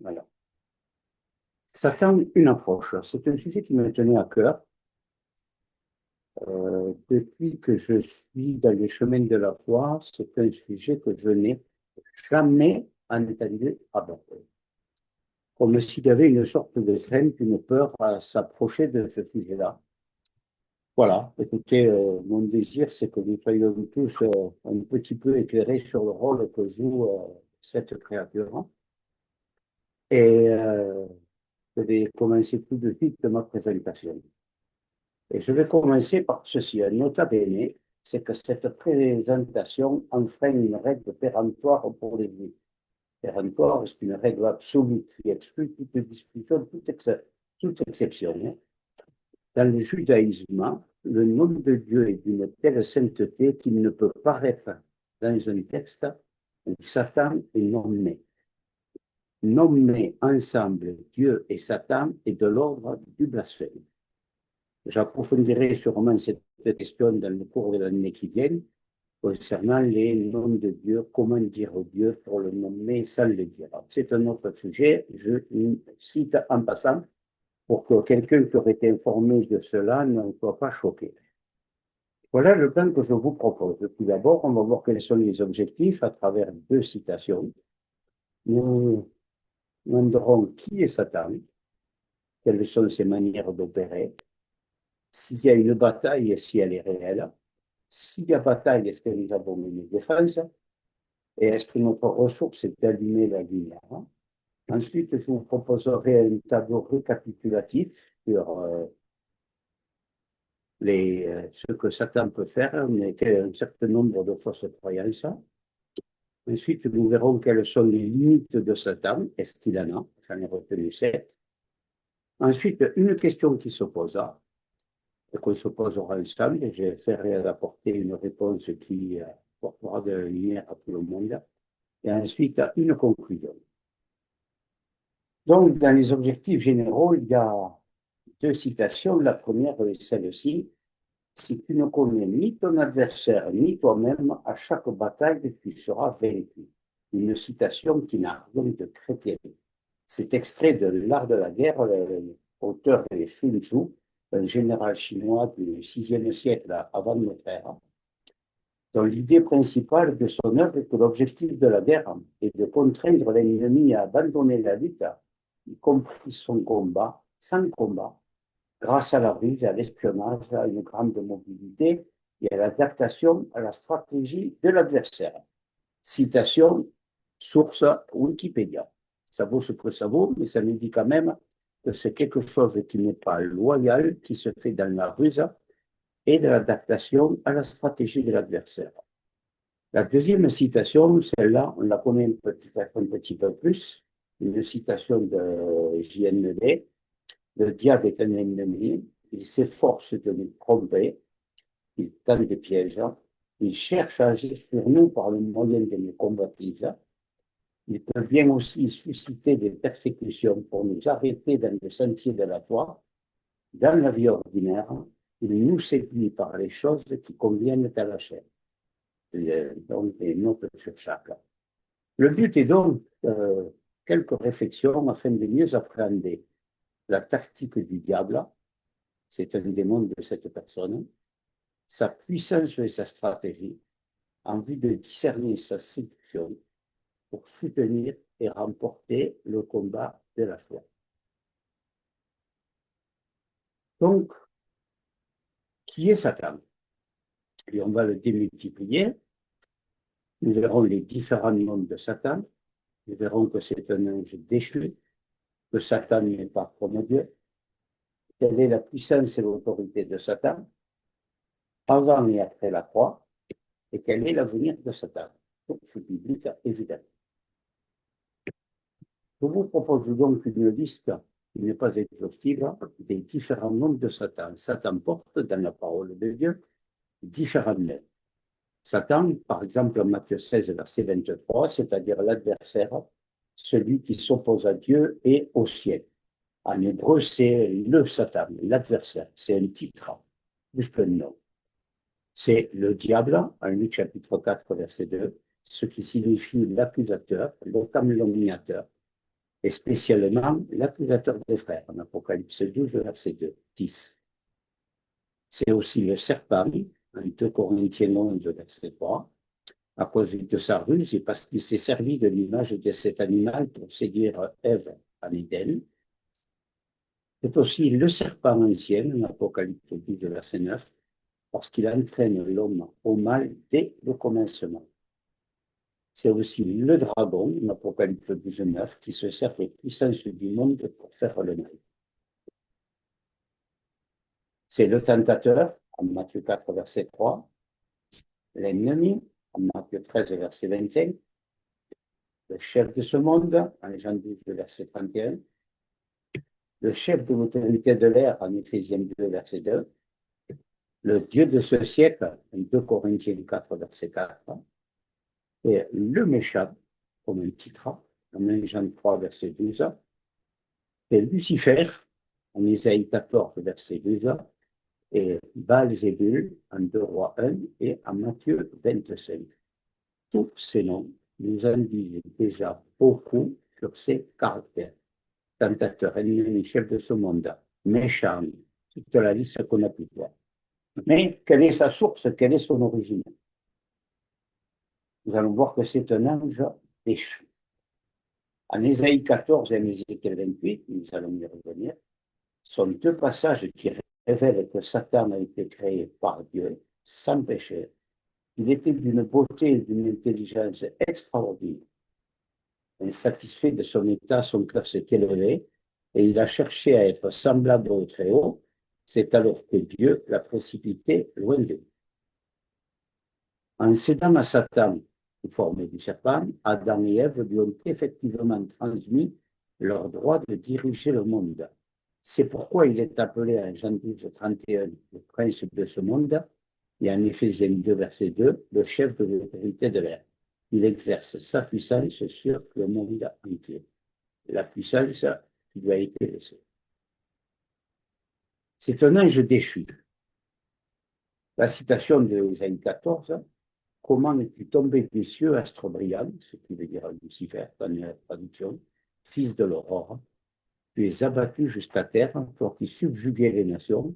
Voilà. Satan, une approche. C'est un sujet qui me tenait à cœur. Depuis que je suis dans les chemins de la foi, c'est un sujet que je n'ai jamais entendu aborder. Comme s'il y avait une sorte de crainte, une peur à s'approcher de ce sujet-là. Voilà, écoutez, mon désir, c'est que nous soyons tous un petit peu éclairés sur le rôle que joue cette créature. Et je vais commencer tout de suite ma présentation. Et je vais commencer par ceci. Un nota bene, c'est que cette présentation enfreint une règle péremptoire pour les vies. Péremptoire, c'est une règle absolue qui exclut toute discussion, toute exception. Dans le judaïsme, le nom de Dieu est d'une telle sainteté qu'il ne peut paraître dans un texte où Satan est nommé. Nommer ensemble Dieu et Satan est de l'ordre du blasphème. J'approfondirai sûrement cette question dans le cours de l'année qui vient concernant les noms de Dieu, comment dire Dieu pour le nommer sans le dire. C'est un autre sujet, je cite en passant pour que quelqu'un qui aurait été informé de cela ne soit pas choqué. Voilà le plan que je vous propose. Tout d'abord, on va voir quels sont les objectifs à travers deux citations. Nous demanderons qui est Satan, quelles sont ses manières d'opérer, s'il y a une bataille, si elle est réelle, s'il y a bataille, est-ce que nous avons une défense, et est-ce que notre ressource est d'allumer la lumière. Ensuite, je vous proposerai un tableau récapitulatif sur ce que Satan peut faire, mais un certain nombre de fausses croyances. Ensuite, nous verrons quelles sont les limites de Satan. Est-ce qu'il en a? J'en ai retenu 7. Ensuite, une question qui se posera, et qu'on se posera ensemble, et j'essaierai d'apporter une réponse qui apportera de la lumière à tout le monde. Et ensuite, une conclusion. Donc, dans les objectifs généraux, il y a deux citations. La première est celle-ci. Si tu ne connais ni ton adversaire, ni toi-même, à chaque bataille, tu seras vaincu. Une citation qui n'a rien de chrétien. C'est extrait de L'Art de la guerre, l'auteur est Sun Tzu, un général chinois du VIe siècle avant notre ère, dont l'idée principale de son œuvre est que l'objectif de la guerre est de contraindre l'ennemi à abandonner la lutte, y compris son combat, sans combat, grâce à la ruse, à l'espionnage, à une grande mobilité et à l'adaptation à la stratégie de l'adversaire. Citation, source Wikipédia. Ça vaut ce que ça vaut, mais ça nous dit quand même que c'est quelque chose qui n'est pas loyal, qui se fait dans la ruse et de l'adaptation à la stratégie de l'adversaire. La deuxième citation, celle-là, on la connaît un petit peu plus, une citation de JND. Le diable est un ennemi, il s'efforce de nous tromper, il tend des pièges, il cherche à agir sur nous par le moyen de nos combattises. Il peut bien aussi susciter des persécutions pour nous arrêter dans le sentier de la foi. Dans la vie ordinaire, il nous séduit par les choses qui conviennent à la chair. Donc, des notes sur chaque. Le but est donc quelques réflexions afin de mieux appréhender la tactique du diable, c'est un démon de cette personne, sa puissance et sa stratégie, en vue de discerner sa séduction pour soutenir et remporter le combat de la foi. Donc, qui est Satan? Et on va le démultiplier. Nous verrons les différents noms de Satan. Nous verrons que c'est un ange déchu, que Satan n'est pas comme Dieu. Quelle est la puissance et l'autorité de Satan avant et après la croix, et quel est l'avenir de Satan? Donc, c'est biblique, évidemment. Je vous propose donc une liste qui n'est pas exhaustive des différents noms de Satan. Satan porte dans la parole de Dieu différents noms. Satan, par exemple, en Matthieu 16, verset 23, c'est-à-dire l'adversaire, celui qui s'oppose à Dieu et au ciel. En hébreu, c'est le Satan, l'adversaire. C'est un titre, plus qu'un nom. C'est le diable, en Luc chapitre 4, verset 2, ce qui signifie l'accusateur, le calomniateur. et spécialement l'accusateur des frères, en Apocalypse 12, verset 2, 10. C'est aussi le serpent, en 2 Corinthiens 11, verset 3, à cause de sa ruse et parce qu'il s'est servi de l'image de cet animal pour séduire Ève en Éden. C'est aussi le serpent ancien, en Apocalypse 12, verset 9, parce qu'il entraîne l'homme au mal dès le commencement. C'est aussi le dragon, en Apocalypse 12, 9, qui se sert des puissances du monde pour faire le mal. C'est le tentateur, en Matthieu 4, verset 3, l'ennemi, en Matthieu 13, verset 25, le chef de ce monde, en Jean 12, verset 31, le chef de l'autorité de l'air, en Éphésiens 2, verset 2, le Dieu de ce siècle, en 2 Corinthiens 4, verset 4, et le méchant, comme un titre, en 1 Jean 3, verset 12, et Lucifer, en Isaïe 14, verset 12, et Baal-Zébul, en 2 Rois 1 et en Matthieu 25. Tous ces noms nous en disent déjà beaucoup sur ses caractères. Tentateur, ennemi, chef de ce monde, méchant, toute la liste qu'on a pu voir. Mais quelle est sa source, quelle est son origine? Nous allons voir que c'est un ange déchu. En Ésaïe 14 et en Ézéchiel 28, nous allons y revenir, sont deux passages qui révèlent que Satan a été créé par Dieu, sans péché. Il était d'une beauté et d'une intelligence extraordinaire. Insatisfait de son état, son cœur s'est élevé et il a cherché à être semblable au Très-Haut. C'est alors que Dieu l'a précipité loin de lui. En cédant à Satan, sous forme du serpent, Adam et Ève lui ont effectivement transmis leur droit de diriger le monde. C'est pourquoi il est appelé en Jean 12, 31 le prince de ce monde et en Éphésiens 2, verset 2, le chef de l'autorité de l'air. Il exerce sa puissance sur le monde entier. La puissance qui lui a été laissée. C'est un ange déchu. La citation de Ésaïe 14, comment es-tu tombé des cieux, astre brillant, ce qui veut dire Lucifer dans la traduction, fils de l'aurore, tu es abattu jusqu'à terre, toi qui subjuguais les nations.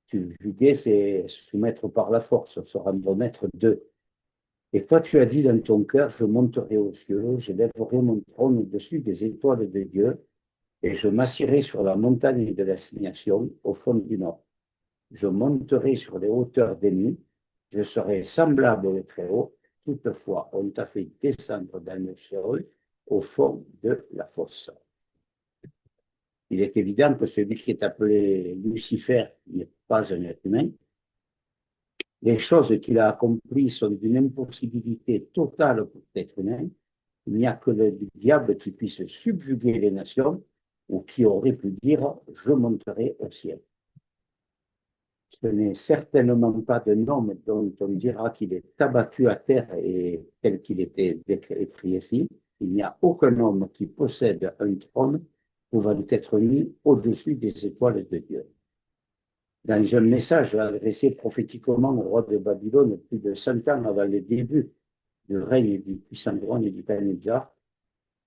Subjuguer, c'est soumettre par la force, se rendre maître d'eux. Et toi, tu as dit dans ton cœur, je monterai aux cieux, j'élèverai mon trône au-dessus des étoiles de Dieu, et je m'assirai sur la montagne de l'assignation au fond du nord. Je monterai sur les hauteurs des nuits, je serai semblable au Très-Haut. Toutefois, on t'a fait descendre dans le Sheol, au fond de la fosse. Il est évident que celui qui est appelé Lucifer n'est pas un être humain. Les choses qu'il a accomplies sont d'une impossibilité totale pour l'être humain. Il n'y a que le diable qui puisse subjuguer les nations ou qui aurait pu dire « je monterai au ciel ». Ce n'est certainement pas d'un homme dont on dira qu'il est abattu à terre et tel qu'il était écrit ici. Il n'y a aucun homme qui possède un trône pouvant être mis au-dessus des étoiles de Dieu. Dans un message adressé prophétiquement au roi de Babylone plus de 100 ans avant le début du règne du puissant roi Nebuchadnezzar,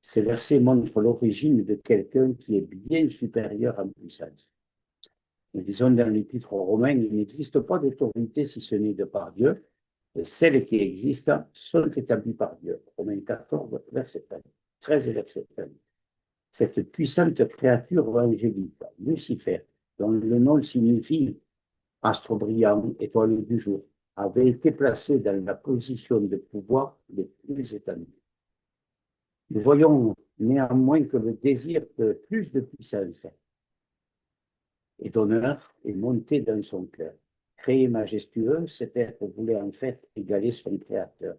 ces versets montrent l'origine de quelqu'un qui est bien supérieur en puissance. Nous disons dans l'Épître aux Romains, il n'existe pas d'autorité si ce n'est de par Dieu, et celles qui existent sont établies par Dieu. Romains 14, verset 13, verset 1. Cette puissante créature angélique, Lucifer, dont le nom signifie astre brillant, étoile du jour, avait été placé dans la position de pouvoir le plus étendu. Nous voyons néanmoins que le désir de plus de puissance et d'honneur est monté dans son cœur. Créé majestueux, cet être voulait en fait égaler son créateur.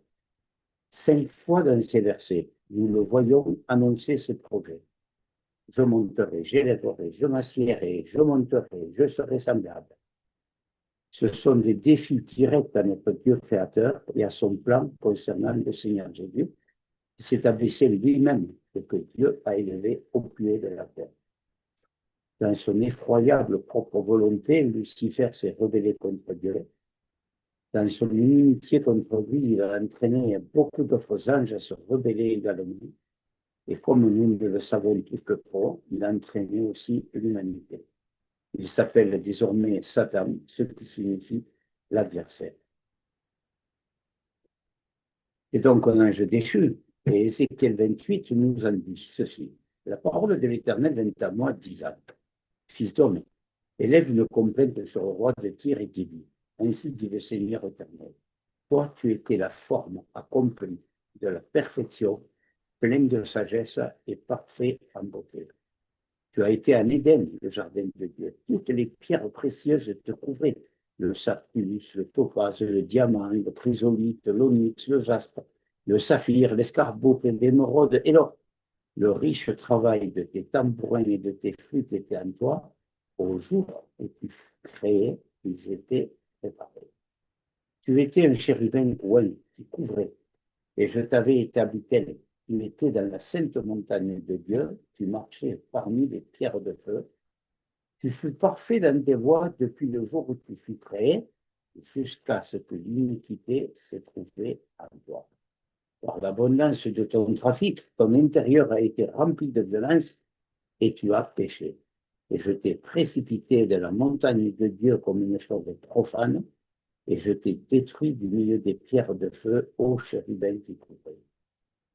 5 fois dans ces versets, nous le voyons annoncer ses projets. Je monterai, j'élèverai, je m'assiérai, je monterai, je serai semblable. Ce sont des défis directs à notre Dieu créateur et à son plan concernant le Seigneur Jésus, qui s'établissait lui-même et que Dieu a élevé au plus haut de la terre. Dans son effroyable propre volonté, Lucifer s'est rebellé contre Dieu. Dans son inimitié contre lui, il a entraîné beaucoup d'autres anges à se rebeller également. Et comme nous ne le savons tous que trop, il a entraîné aussi l'humanité. Il s'appelle désormais Satan, ce qui signifie l'adversaire. Et donc un ange déchu. Et Ézéchiel 28 nous en dit ceci. La parole de l'Éternel vint à moi, disant, Fils d'homme, élève une complainte sur le roi de Tyr et dit, ainsi dit le Seigneur éternel. Toi, tu étais la forme accomplie de la perfection, pleine de sagesse et parfait en beauté. Tu as été en Éden, le jardin de Dieu. Toutes les pierres précieuses te couvraient. Le sarcus, le topaz, le diamant, le chrysolite, l'onyx, le jaspe, le saphir, l'escarboucle, l'émeraude et l'or. Le riche travail de tes tambourins et de tes flûtes était en toi. Au jour où tu fus créé, ils étaient préparés. Tu étais un chérubin ouin qui couvrait, et je t'avais établi tel. Tu étais dans la sainte montagne de Dieu, tu marchais parmi les pierres de feu. Tu fus parfait dans tes voies depuis le jour où tu fus créé, jusqu'à ce que l'iniquité s'est trouvée en toi. Par l'abondance de ton trafic, ton intérieur a été rempli de violence et tu as péché. Et je t'ai précipité de la montagne de Dieu comme une chose profane, et je t'ai détruit du milieu des pierres de feu, ô chérubin qui couvrait.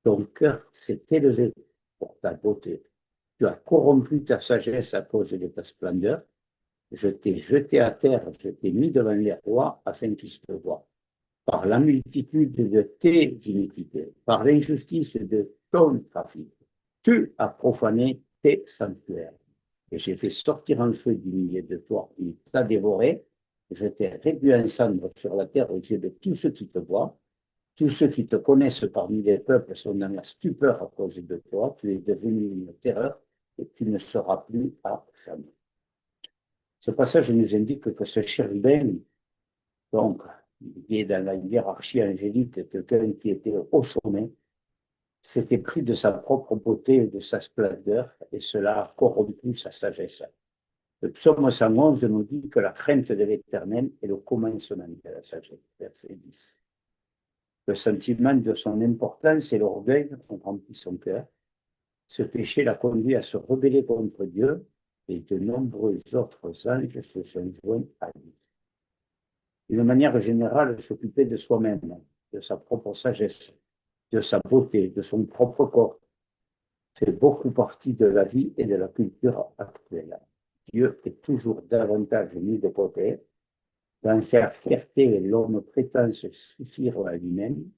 Ton cœur s'est élevé pour ta beauté. Tu as corrompu ta sagesse à cause de ta splendeur. Je t'ai jeté à terre, je t'ai mis devant les rois afin qu'ils te voient. Par la multitude de tes iniquités, par l'injustice de ton trafic, tu as profané tes sanctuaires. Et j'ai fait sortir un feu du milieu de toi, il t'a dévoré. Je t'ai réduit en cendres sur la terre aux yeux de tous ceux qui te voient. Tous ceux qui te connaissent parmi les peuples sont dans la stupeur à cause de toi. Tu es devenu une terreur et tu ne seras plus à jamais. Ce passage nous indique que ce chérubin, donc, qui est dans la hiérarchie angélique, quelqu'un qui était au sommet, s'était pris de sa propre beauté et de sa splendeur, et cela a corrompu sa sagesse. Le psaume 111 nous dit que la crainte de l'Éternel est le commencement de la sagesse, verset 10. Le sentiment de son importance et l'orgueil ont rempli son cœur. Ce péché l'a conduit à se rebeller contre Dieu, et de nombreux autres anges se sont joints à lui. D'une manière générale, s'occuper de soi-même, de sa propre sagesse, de sa beauté, de son propre corps, fait beaucoup partie de la vie et de la culture actuelle. Dieu est toujours davantage mis de côté. Dans sa fierté, l'homme prétend se suffire à lui-même,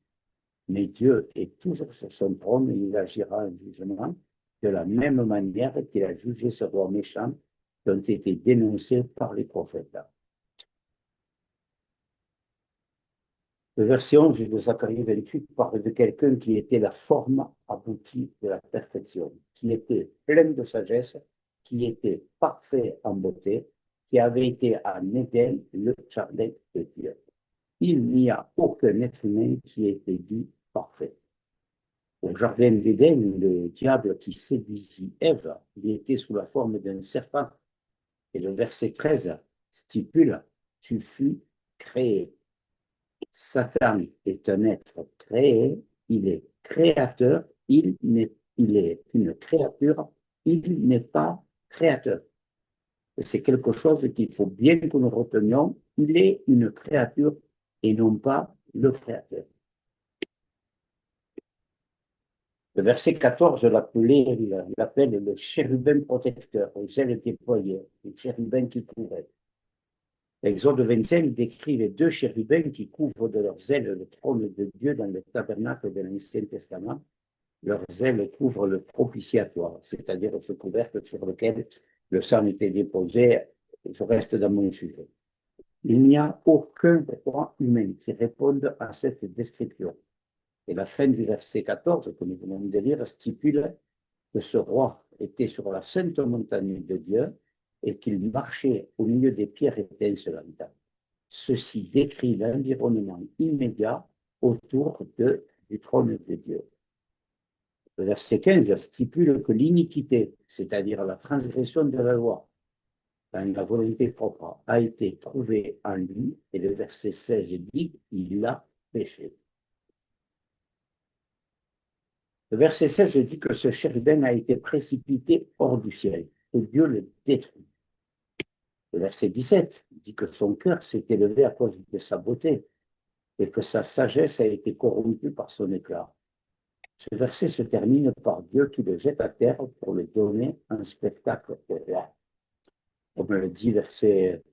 mais Dieu est toujours sur son trône et il agira en jugement de la même manière qu'il a jugé ce roi méchant qui ont été dénoncés par les prophètes. Le verset 11 de Zacharie 28 parle de quelqu'un qui était la forme aboutie de la perfection, qui était plein de sagesse, qui était parfait en beauté, qui avait été en Éden, le jardin de Dieu. Il n'y a aucun être humain qui ait été dit parfait. Au jardin d'Éden, le diable qui séduisit Ève, il était sous la forme d'un serpent. Et le verset 13 stipule, tu fus créé. Satan est un être créé, il est créateur, il est une créature, il n'est pas créateur. C'est quelque chose qu'il faut bien que nous retenions, il est une créature et non pas le créateur. Le verset 14 l'appelle le chérubin protecteur, aux ailes déployées, le chérubin qui courait. L'Exode 25 décrit les deux chérubins qui couvrent de leurs ailes le trône de Dieu dans le tabernacle de l'Ancien Testament. Leurs ailes couvrent le propitiatoire, c'est-à-dire ce couvercle sur lequel le sang était déposé. Je reste dans mon sujet. Il n'y a aucun droit humain qui réponde à cette description. Et la fin du verset 14 que nous venons de lire stipule que ce roi était sur la sainte montagne de Dieu et qu'il marchait au milieu des pierres étincelantes. Ceci décrit l'environnement immédiat autour du trône de Dieu. Le verset 15 stipule que l'iniquité, c'est-à-dire la transgression de la loi, dans la volonté propre, a été trouvée en lui, et le verset 16 dit il a péché. Le verset 16 dit que ce chérubin a été précipité hors du ciel, que Dieu le détruit. Le verset 17 dit que son cœur s'est élevé à cause de sa beauté et que sa sagesse a été corrompue par son éclat. Ce verset se termine par Dieu qui le jette à terre pour le donner un spectacle au roi. Comme le dit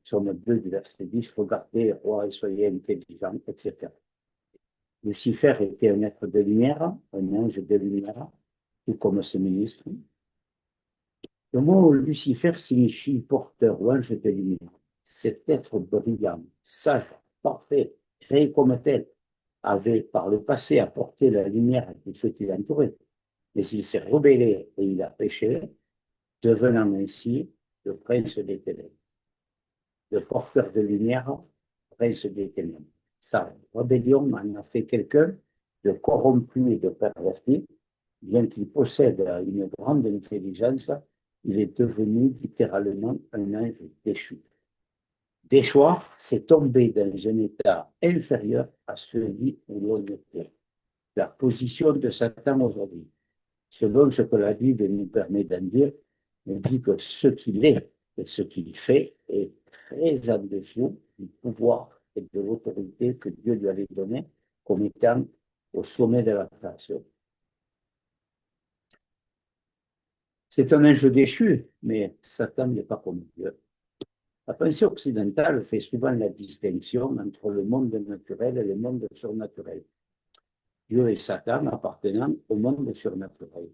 Psaume 2 du verset 10, regardez, roi, et soyez intelligents, etc. Lucifer était un être de lumière, un ange de lumière, tout comme ce ministre. Le mot Lucifer signifie porteur ou ange de lumière. Cet être brillant, sage, parfait, créé comme tel, avait par le passé apporté la lumière à tous ceux qui l'entouraient. Mais il s'est rebellé et il a péché, devenant ainsi le prince des ténèbres. Le porteur de lumière, prince des ténèbres. Sa rébellion en a fait quelqu'un de corrompu et de perverti. Bien qu'il possède une grande intelligence, il est devenu littéralement un ange déchu. Déchoir, c'est tomber dans un état inférieur à celui où l'on était. La position de Satan aujourd'hui, selon ce que la Bible nous permet d'en dire, nous dit que ce qu'il est et ce qu'il fait est très en dessous du pouvoir et de l'autorité que Dieu lui avait donné comme étant au sommet de la création. C'est un ange déchu, mais Satan n'est pas comme Dieu. La pensée occidentale fait souvent la distinction entre le monde naturel et le monde surnaturel. Dieu et Satan appartenant au monde surnaturel.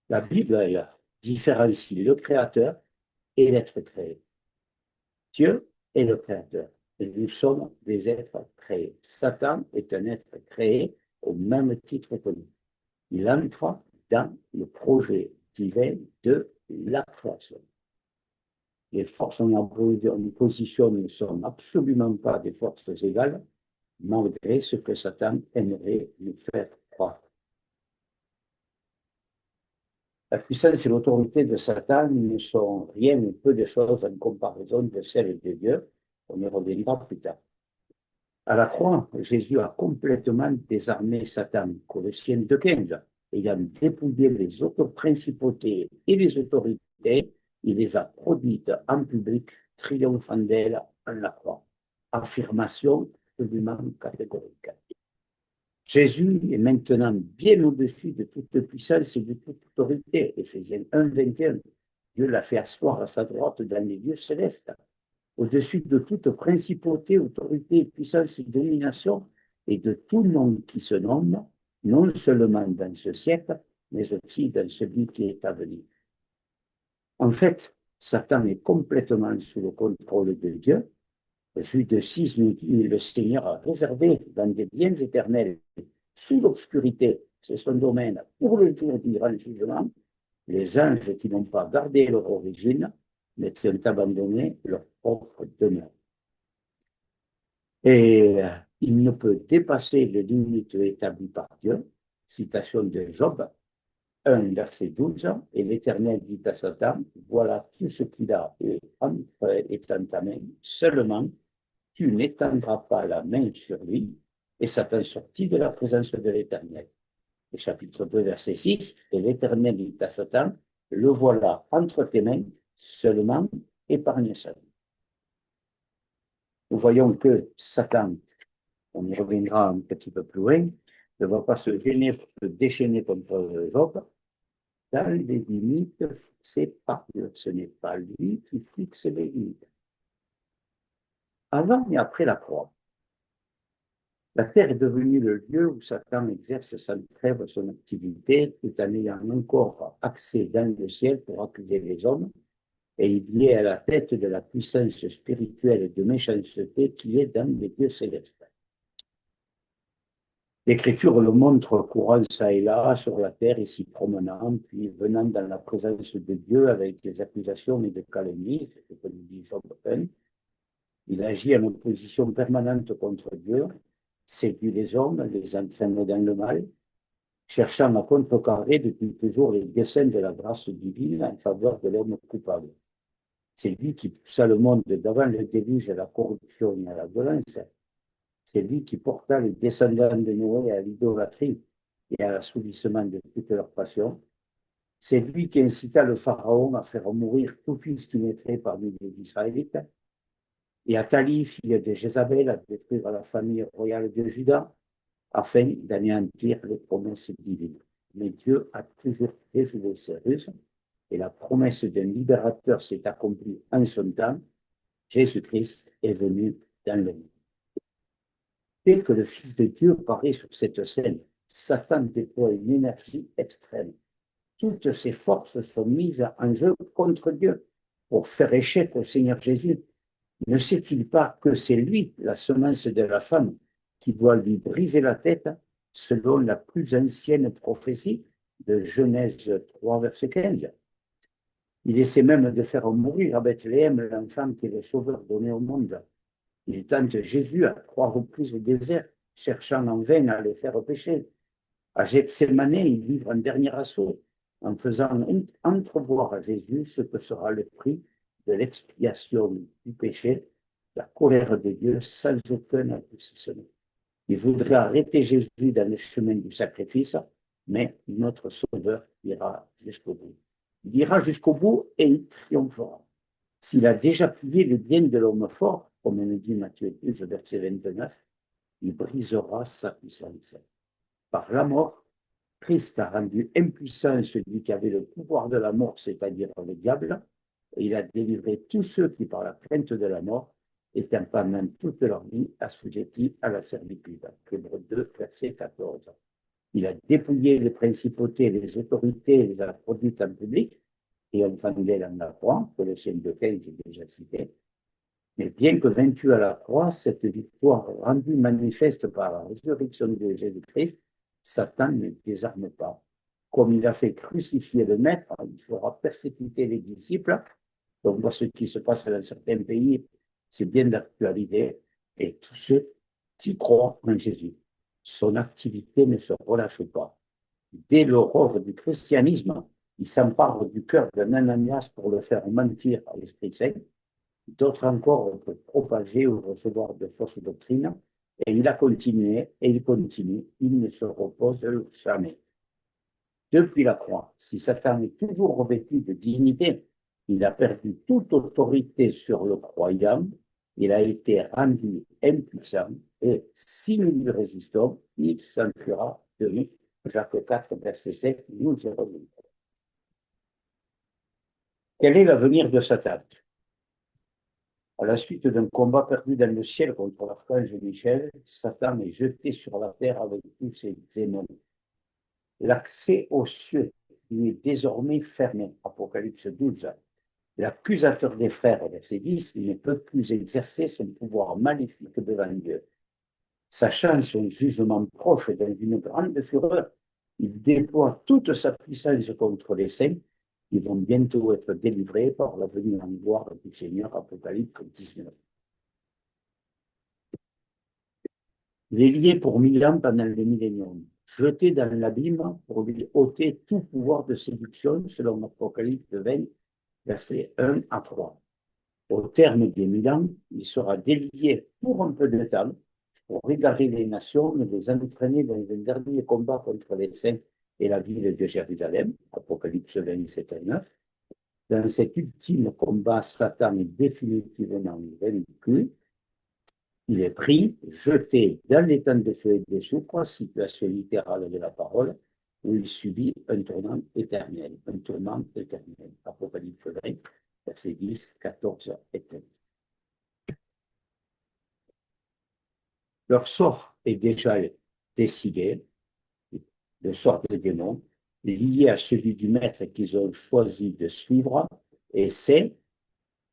La Bible, elle, différencie le Créateur et l'être créé. Dieu est le Créateur et nous sommes des êtres créés. Satan est un être créé au même titre que nous. Il entre dans le projet divin de la création. Les forces en opposition ne sont absolument pas des forces égales, malgré ce que Satan aimerait nous faire croire. La puissance et l'autorité de Satan ne sont rien ou peu de choses en comparaison de celles de Dieu. On y reviendra plus tard. À la croix, Jésus a complètement désarmé Satan, Colossiens 2,15, ayant dépouillé les autres principautés et les autorités, il les a produites en public, triomphant d'elles en la croix. Affirmation absolument catégorique. Jésus est maintenant bien au-dessus de toute puissance et de toute autorité. Éphésiens 1, 21. Dieu l'a fait asseoir à sa droite dans les lieux célestes, au-dessus de toute principauté, autorité, puissance et domination, et de tout nom qui se nomme, non seulement dans ce siècle, mais aussi dans celui qui est à venir. En fait, Satan est complètement sous le contrôle de Dieu. Jude 6 nous dit, le Seigneur a réservé dans des biens éternels, sous l'obscurité, c'est son domaine, pour le jour du grand jugement, les anges qui n'ont pas gardé leur origine, mais qui ont abandonné leur propre demeure. Et il ne peut dépasser les limites établies par Dieu. Citation de Job 1, verset 12, et l'Éternel dit à Satan, voilà tout ce qu'il a est en ta main, seulement tu n'étendras pas la main sur lui, et Satan sortit de la présence de l'Éternel. Et chapitre 2, verset 6, et l'Éternel dit à Satan, le voilà entre tes mains, seulement épargne sa vie. Nous voyons que Satan, on y reviendra un petit peu plus loin, ne va pas se gêner pour se déchaîner contre Job dans les limites fixées par Dieu. Ce n'est pas lui qui fixe les limites. Avant et après la croix, la terre est devenue le lieu où Satan exerce sans trêve son activité, tout en ayant encore accès dans le ciel pour accuser les hommes, et il est à la tête de la puissance spirituelle de méchanceté qui est dans les lieux célestes. L'Écriture le montre courant ça et là sur la terre, ici promenant, puis venant dans la présence de Dieu avec des accusations et des calomnies, c'est ce que nous dit Job 1. Il agit en opposition permanente contre Dieu, séduit les hommes, les entraîne dans le mal, cherchant à contrecarrer depuis toujours les desseins de la grâce divine en faveur de l'homme coupable. C'est lui qui poussa le monde devant le déluge à la corruption et à la violence. C'est lui qui porta les descendants de Noé à l'idolâtrie et à l'assouvissement de toutes leurs passions. C'est lui qui incita le Pharaon à faire mourir tout fils qui naîtrait parmi les Israélites, et Athalie, fille de Jézabel, à détruire la famille royale de Juda, afin d'anéantir les promesses divines. Mais Dieu a toujours déjoué ses ruses, et la promesse d'un libérateur s'est accomplie en son temps. Jésus-Christ est venu dans le monde. Dès que le Fils de Dieu paraît sur cette scène, Satan déploie une énergie extrême. Toutes ses forces sont mises en jeu contre Dieu pour faire échec au Seigneur Jésus. Ne sait-il pas que c'est lui, la semence de la femme, qui doit lui briser la tête, selon la plus ancienne prophétie de Genèse 3, verset 15? Il essaie même de faire mourir à Bethléem l'enfant qui est le sauveur donné au monde. Il tente Jésus à 3 reprises au désert, cherchant en vain à le faire pécher. À Gethsémane, il livre un dernier assaut en faisant entrevoir à Jésus ce que sera le prix de l'expiation du péché, la colère de Dieu sans aucun aboutissement. Il voudrait arrêter Jésus dans le chemin du sacrifice, mais notre Sauveur ira jusqu'au bout. Il ira jusqu'au bout et il triomphera. S'il a déjà plié le bien de l'homme fort, comme nous dit Matthieu 12, verset 29, il brisera sa puissance. Par la mort, Christ a rendu impuissant celui qui avait le pouvoir de la mort, c'est-à-dire le diable, et il a délivré tous ceux qui, par la crainte de la mort, étaient pendant toute leur vie assujettis à la servitude. Hébreux 2, verset 14. Il a dépouillé les principautés, les autorités, les a produites en public, et on familier en la croix, que le Seigneur de 15 j'ai déjà cité. Mais bien que vaincu à la croix, cette victoire rendue manifeste par la résurrection de Jésus-Christ, Satan ne désarme pas. Comme il a fait crucifier le Maître, il fera persécuter les disciples. Donc, voit ce qui se passe dans certains pays, c'est bien d'actualité. Et tous ceux qui croient en Jésus, son activité ne se relâche pas. Dès l'aurore du christianisme, il s'empare du cœur d'un Ananias pour le faire mentir à l'Esprit Saint. D'autres encore peuvent propager ou recevoir de fausses doctrines. Et il a continué, et il continue, il ne se repose jamais. Depuis la croix, si Satan est toujours revêtu de dignité, il a perdu toute autorité sur le croyant, il a été rendu impuissant, et si nous lui résistons, il s'enfuira de nous. Jacques 4, verset 7, nous y revenons. Quel est l'avenir de Satan? À la suite d'un combat perdu dans le ciel contre l'archange Michel, Satan est jeté sur la terre avec tous ses démons. L'accès aux cieux lui est désormais fermé. Apocalypse 12. L'accusateur des frères, verset 10, ne peut plus exercer son pouvoir maléfique devant Dieu. Sachant son jugement proche dans une grande fureur, il déploie toute sa puissance contre les saints. Ils vont bientôt être délivrés par la venue en gloire du Seigneur, Apocalypse 19. Il est lié pour 1000 ans pendant le millénium, jeté dans l'abîme pour lui ôter tout pouvoir de séduction, selon Apocalypse 20, versets 1 à 3. Au terme des 1000 ans, il sera délié pour un peu de temps pour égarer les nations et les entraîner dans un dernier combat contre les saints et la ville de Jérusalem, Apocalypse 27 à 9. Dans cet ultime combat, Satan est définitivement vaincu. Il est pris, jeté dans les temps de feu et de soufre, situation littérale de la parole, où il subit un tourment éternel. Un tourment éternel. Apocalypse 20, versets 10, 14 et 15. Leur sort est déjà décidé, le sort des démons, lié à celui du maître qu'ils ont choisi de suivre, et c'est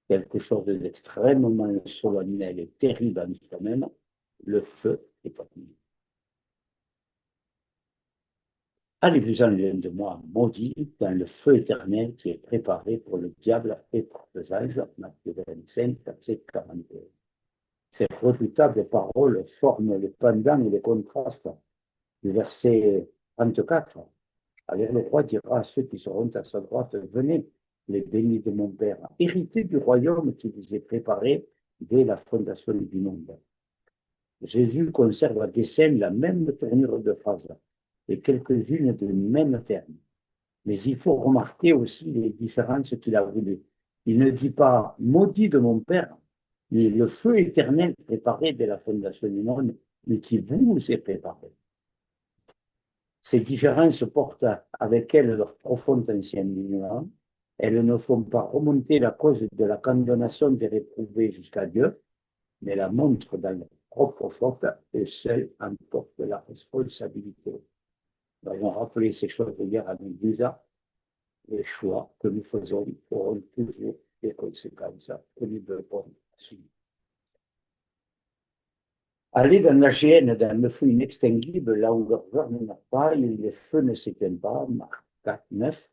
quelque chose d'extrêmement solennel et terrible en soi-même, le feu éternel. Allez-vous-en l'un de moi, maudit, dans le feu éternel qui est préparé pour le diable et pour les anges, Matthieu 25, verset 41. Ces redoutables paroles forment le pendant et le contraste du verset 34. Alors le roi dira à ceux qui seront à sa droite, venez, les bénis de mon Père, héritez du royaume qui vous est préparé dès la fondation du monde. Jésus conserve à dessein la même tournure de phrase. et quelques-unes de même terme. Mais il faut remarquer aussi les différences qu'il a voulu. Il ne dit pas maudit de mon Père, mais le feu éternel préparé dès la fondation du monde, mais qui vous est préparé. Ces différences portent avec elles leur profond enseignement. Elles ne font pas remonter la cause de la condamnation des réprouvés jusqu'à Dieu, mais la montrent dans leur propre faute et seuls en portent la responsabilité. Nous avons rappelé ces choses hier à l'église. Les choix que nous faisons auront toujours des conséquences que nous devons assumer. Aller dans la géhenne, dans le feu inextinguible, là où leur ne n'a pas, le feu ne s'éteint pas, Marc 4, 9.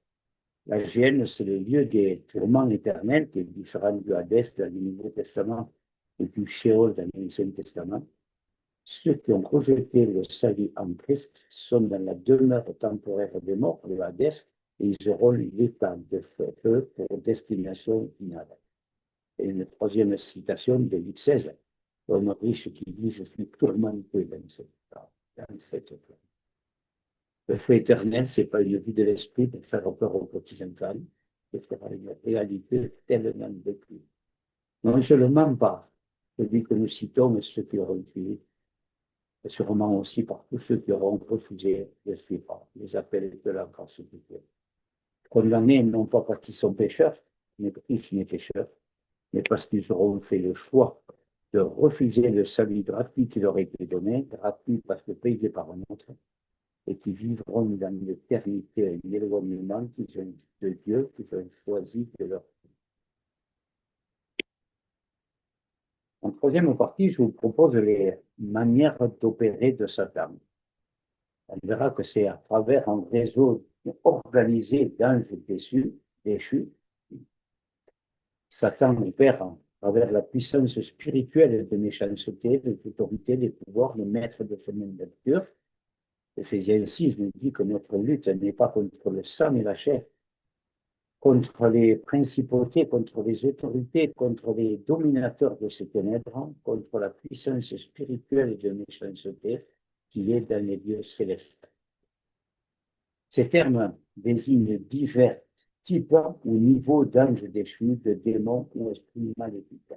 La géhenne, c'est le lieu des tourments éternels, qui est différent du Hadès dans le Nouveau Testament et du Sheol dans l'Ancien Testament. Ceux qui ont rejeté le salut en Christ sont dans la demeure temporaire des morts, le Hadès, et ils auront l'état de feu pour destination finale. Et une troisième citation de Luc 16, l'homme riche qui dit je suis tourmenté dans cette place. Le feu éternel, ce n'est pas une vie de l'esprit pour faire peur aux petits enfants, c'est une réalité tellement vécue. Non seulement par celui que nous citons et ceux qui auront suivi, et sûrement aussi par tous ceux qui auront refusé de suivre les appels de la grâce de Dieu. Condamnés non pas parce qu'ils sont pécheurs, mais parce qu'ils sont pécheurs, mais parce qu'ils auront fait le choix de refuser le salut gratuit qui leur a été donné, gratuit parce que payé par un autre, et qui vivront dans l'éternité et l'éloignement de Dieu qu'ils ont choisi de leur vie. En troisième partie, je vous propose les manières d'opérer de Satan. On verra que c'est à travers un réseau organisé d'anges déchus. Satan opère à travers la puissance spirituelle de méchanceté, de l'autorité, des pouvoirs, le maître de ce monde nature. Éphésiens 6 nous dit que notre lutte n'est pas contre le sang et la chair, contre les principautés, contre les autorités, contre les dominateurs de ces ténèbres, contre la puissance spirituelle de méchanceté qui est dans les lieux célestes. Ces termes désignent divers types ou niveaux d'anges déchus, de démons ou esprits maléfiques.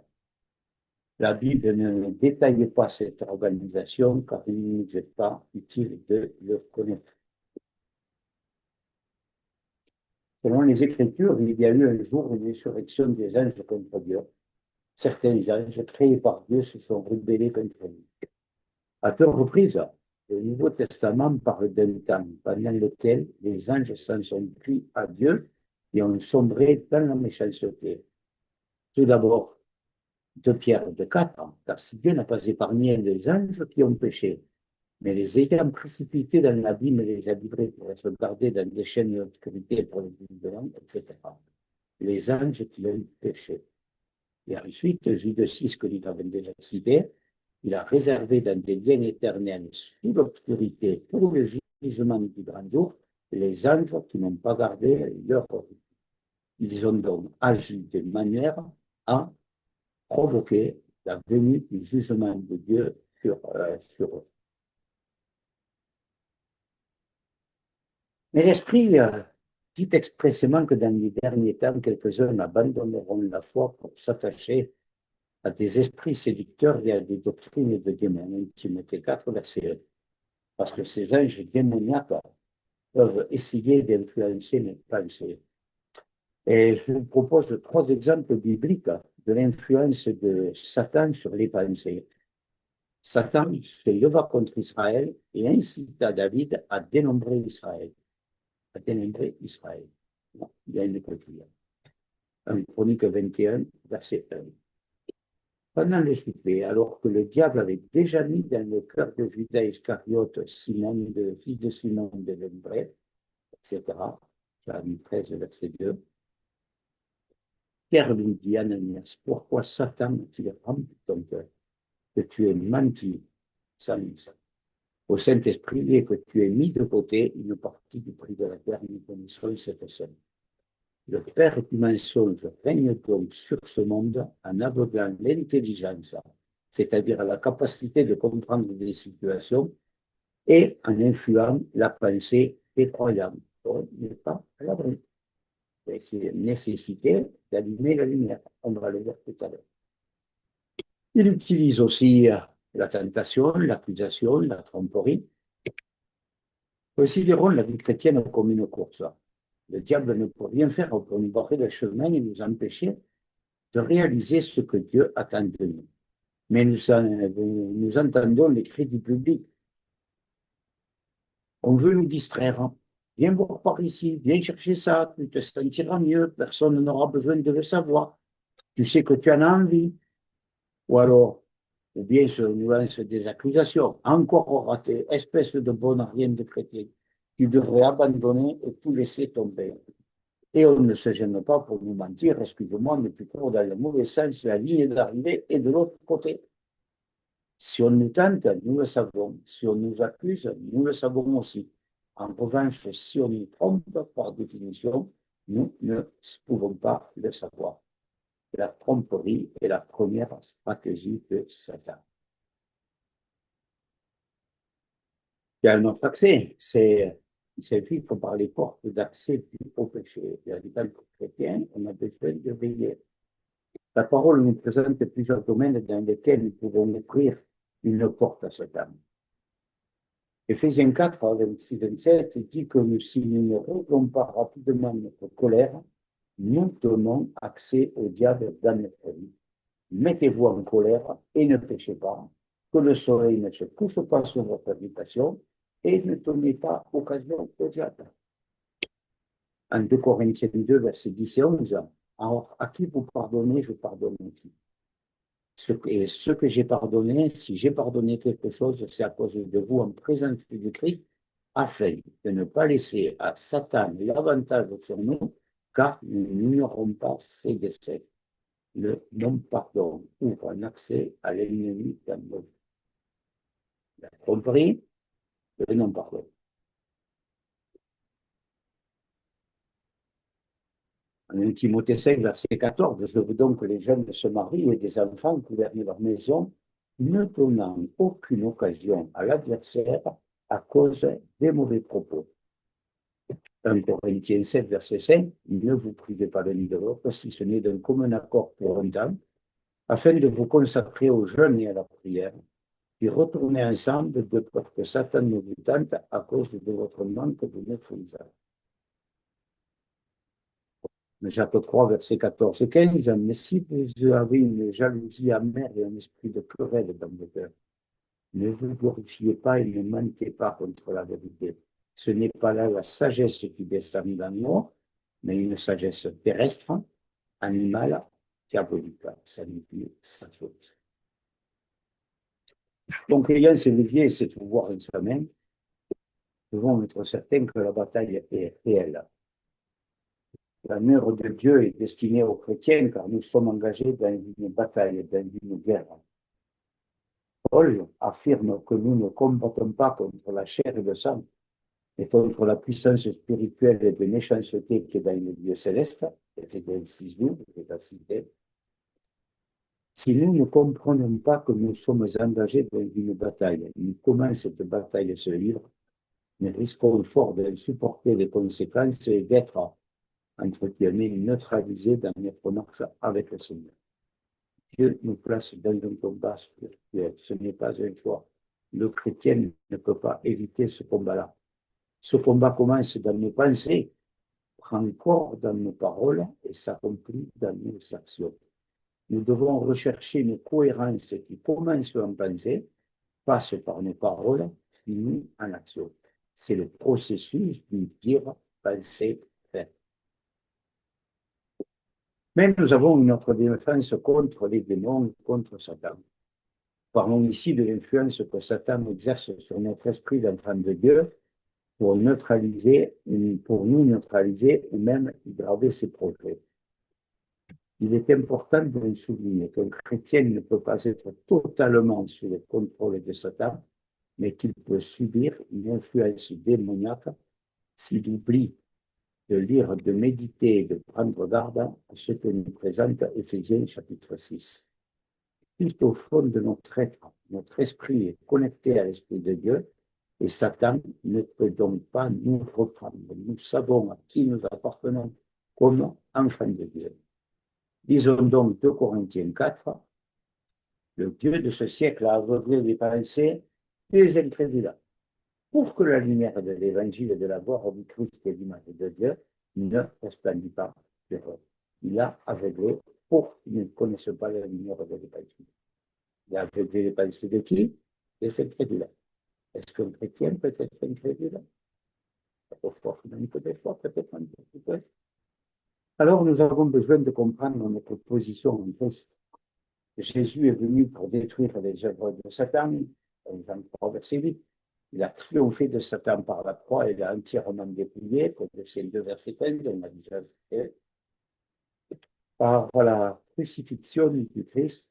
La Bible ne détaille pas cette organisation car il ne nous est pas utile de le connaître. Selon les Écritures, il y a eu un jour une insurrection des anges contre Dieu. Certains anges créés par Dieu se sont rebellés contre lui. À deux reprises, le Nouveau Testament parle d'un temps pendant lequel les anges s'en sont pris à Dieu et ont sombré dans la méchanceté. Tout d'abord, 2 Pierre 4, car si Dieu n'a pas épargné les anges qui ont péché, mais les ayant précipités dans l'abîme et les a livrés pour être gardés dans des chaînes d'obscurité pour les vivants, etc. Les anges qui ont péché. Et ensuite, Jude 6, que nous avons déjà cité, il a réservé dans des liens éternels sous l'obscurité pour le jugement du grand jour les anges qui n'ont pas gardé leur vie. Ils ont donc agi de manière à provoquer la venue du jugement de Dieu sur eux. Mais l'Esprit dit expressément que dans les derniers temps, quelques-uns abandonneront la foi pour s'attacher à des esprits séducteurs et à des doctrines de démons. Timothée 4, verset 1. Parce que ces anges démoniaques peuvent essayer d'influencer nos pensées. Et je vous propose 3 exemples bibliques de l'influence de Satan sur les pensées. Satan se leva contre Israël et incita David à dénombrer Israël. Non, il y a une coquille. 1 Chronique 21, verset 1. Pendant le souper, alors que le diable avait déjà mis dans le cœur de Judas Iscariote, Simon, le fils de Simon de Lembré, etc., Jérémie 13, verset 2, Pierre lui dit, Ananias, pourquoi Satan a-t-il rempli ton cœur, que tu aies menti sans au Saint-Esprit et que tu aies mis de côté une partie du prix de la terre, nous connaissons cette scène. Le père du mensonge règne donc sur ce monde en aveuglant l'intelligence, c'est-à-dire la capacité de comprendre des situations et en influant la pensée des croyants. On n'est pas à l'abri. C'est une nécessité d'allumer la lumière. On va le voir tout à l'heure. Il utilise aussi la tentation, l'accusation, la tromperie. Considérons la vie chrétienne comme une course. Le diable ne peut rien faire pour nous barrer le chemin et nous empêcher de réaliser ce que Dieu attend de nous. Mais nous entendons les cris du public. On veut nous distraire. Viens voir par ici, viens chercher ça, tu te sentiras mieux, personne n'aura besoin de le savoir. Tu sais que tu en as envie. Ou alors, ou bien se nous lance des accusations. Encore raté, espèce de bonne rien de chrétien. Tu devrais abandonner et tout laisser tomber. Et on ne se gêne pas pour nous mentir, excusez-moi, mais tu cours dans le mauvais sens, la ligne d'arrivée est de l'autre côté. Si on nous tente, nous le savons. Si on nous accuse, nous le savons aussi. En revanche, si on nous trompe, par définition, nous ne pouvons pas le savoir. La tromperie est la première stratégie de Satan. Il y a un autre accès, c'est filtre par les portes d'accès au péché. En tant que chrétien, on a besoin de veiller. La parole nous présente plusieurs domaines dans lesquels nous pouvons ouvrir une porte à Satan. Éphésiens 4, 26, 27 dit que si nous ne réglons pas rapidement notre colère, nous donnons accès au diable dans notre vie. Mettez-vous en colère et ne péchez pas, que le soleil ne se couche pas sur votre habitation et ne donnez pas occasion au diable. En 2 Corinthiens 2, versets 10 et 11, alors à qui vous pardonnez, je pardonne aussi. Ce que j'ai pardonné, si j'ai pardonné quelque chose, c'est à cause de vous en présence du Christ, afin de ne pas laisser à Satan l'avantage sur nous, car nous n'ignorons pas ses décès. Le non-pardon ouvre un accès à l'ennemi dans nos vies. La tromperie, le non-pardon. En 1 Timothée 5, verset 14, je veux donc que les jeunes se marient et des enfants gouvernent leur maison, ne donnant aucune occasion à l'adversaire à cause des mauvais propos. 1 Corinthiens 7, verset 5, ne vous privez pas l'un de l'autre, si ce n'est d'un commun accord pour un temps, afin de vous consacrer au jeûne et à la prière, puis retournez ensemble de peur que Satan ne vous tente à cause de votre manque de maîtrise. Jacques 3, verset 14 et 15, mais si vous avez une jalousie amère et un esprit de querelle dans vos cœurs, ne vous glorifiez pas et ne mentez pas contre la vérité. Ce n'est pas là la sagesse qui descend dans nous, mais une sagesse terrestre, animale, diabolique. Ça nous dit sa faute. Donc, ayant ces leviers et ces pouvoirs en soi-même, nous devons être certains que la bataille est réelle. L'amour de Dieu est destiné aux chrétiens car nous sommes engagés dans une bataille, dans une guerre. Paul affirme que nous ne combattons pas contre la chair et le sang, mais contre la puissance spirituelle et de méchanceté qui est dans le Dieu céleste, Éphésiens 6, 12, c'est la cité. Si nous ne comprenons pas que nous sommes engagés dans une bataille, comment cette bataille se livre, nous risquons fort de supporter les conséquences et d'être entre guillemets, neutralisé dans notre marche avec le Seigneur. Dieu nous place dans un combat spirituel. Ce n'est pas un choix. Le chrétien ne peut pas éviter ce combat-là. Ce combat commence dans nos pensées, prend corps dans nos paroles et s'accomplit dans nos actions. Nous devons rechercher une cohérence qui commence en pensée, passe par nos paroles, finit en action. C'est le processus du dire, penser, faire. Mais nous avons une autre défense contre les démons, contre Satan. Parlons ici de l'influence que Satan exerce sur notre esprit d'enfant de Dieu pour nous neutraliser ou même graver ses projets. Il est important de le souligner qu'un chrétien ne peut pas être totalement sous le contrôle de Satan, mais qu'il peut subir une influence démoniaque s'il oublie de lire, de méditer et de prendre garde à ce que nous présente Éphésiens chapitre 6. Tout au fond de notre être, notre esprit est connecté à l'Esprit de Dieu Et Satan ne peut donc pas nous reprendre. Nous savons à qui nous appartenons comme enfants de Dieu. Disons donc 2 Corinthiens 4, le Dieu de ce siècle a aveuglé les pensées des incrédules pour que la lumière de l'évangile de la gloire du Christ et de l'image de Dieu ne resplendisse pas sur eux. Il a aveuglé pour qu'ils ne connaissent pas la lumière de l'évangile. Il a aveuglé les pensées de qui? Des incrédules. Est-ce qu'un chrétien peut être incrédule? Peut-être un petit peu. Alors nous avons besoin de comprendre notre position en Christ. Jésus est venu pour détruire les œuvres de Satan, Jean 3, verset 8. Il a triomphé de Satan par la croix et l'a entièrement dépouillé, comme Colossiens 2, verset 15, on a déjà fait. Par la crucifixion du Christ,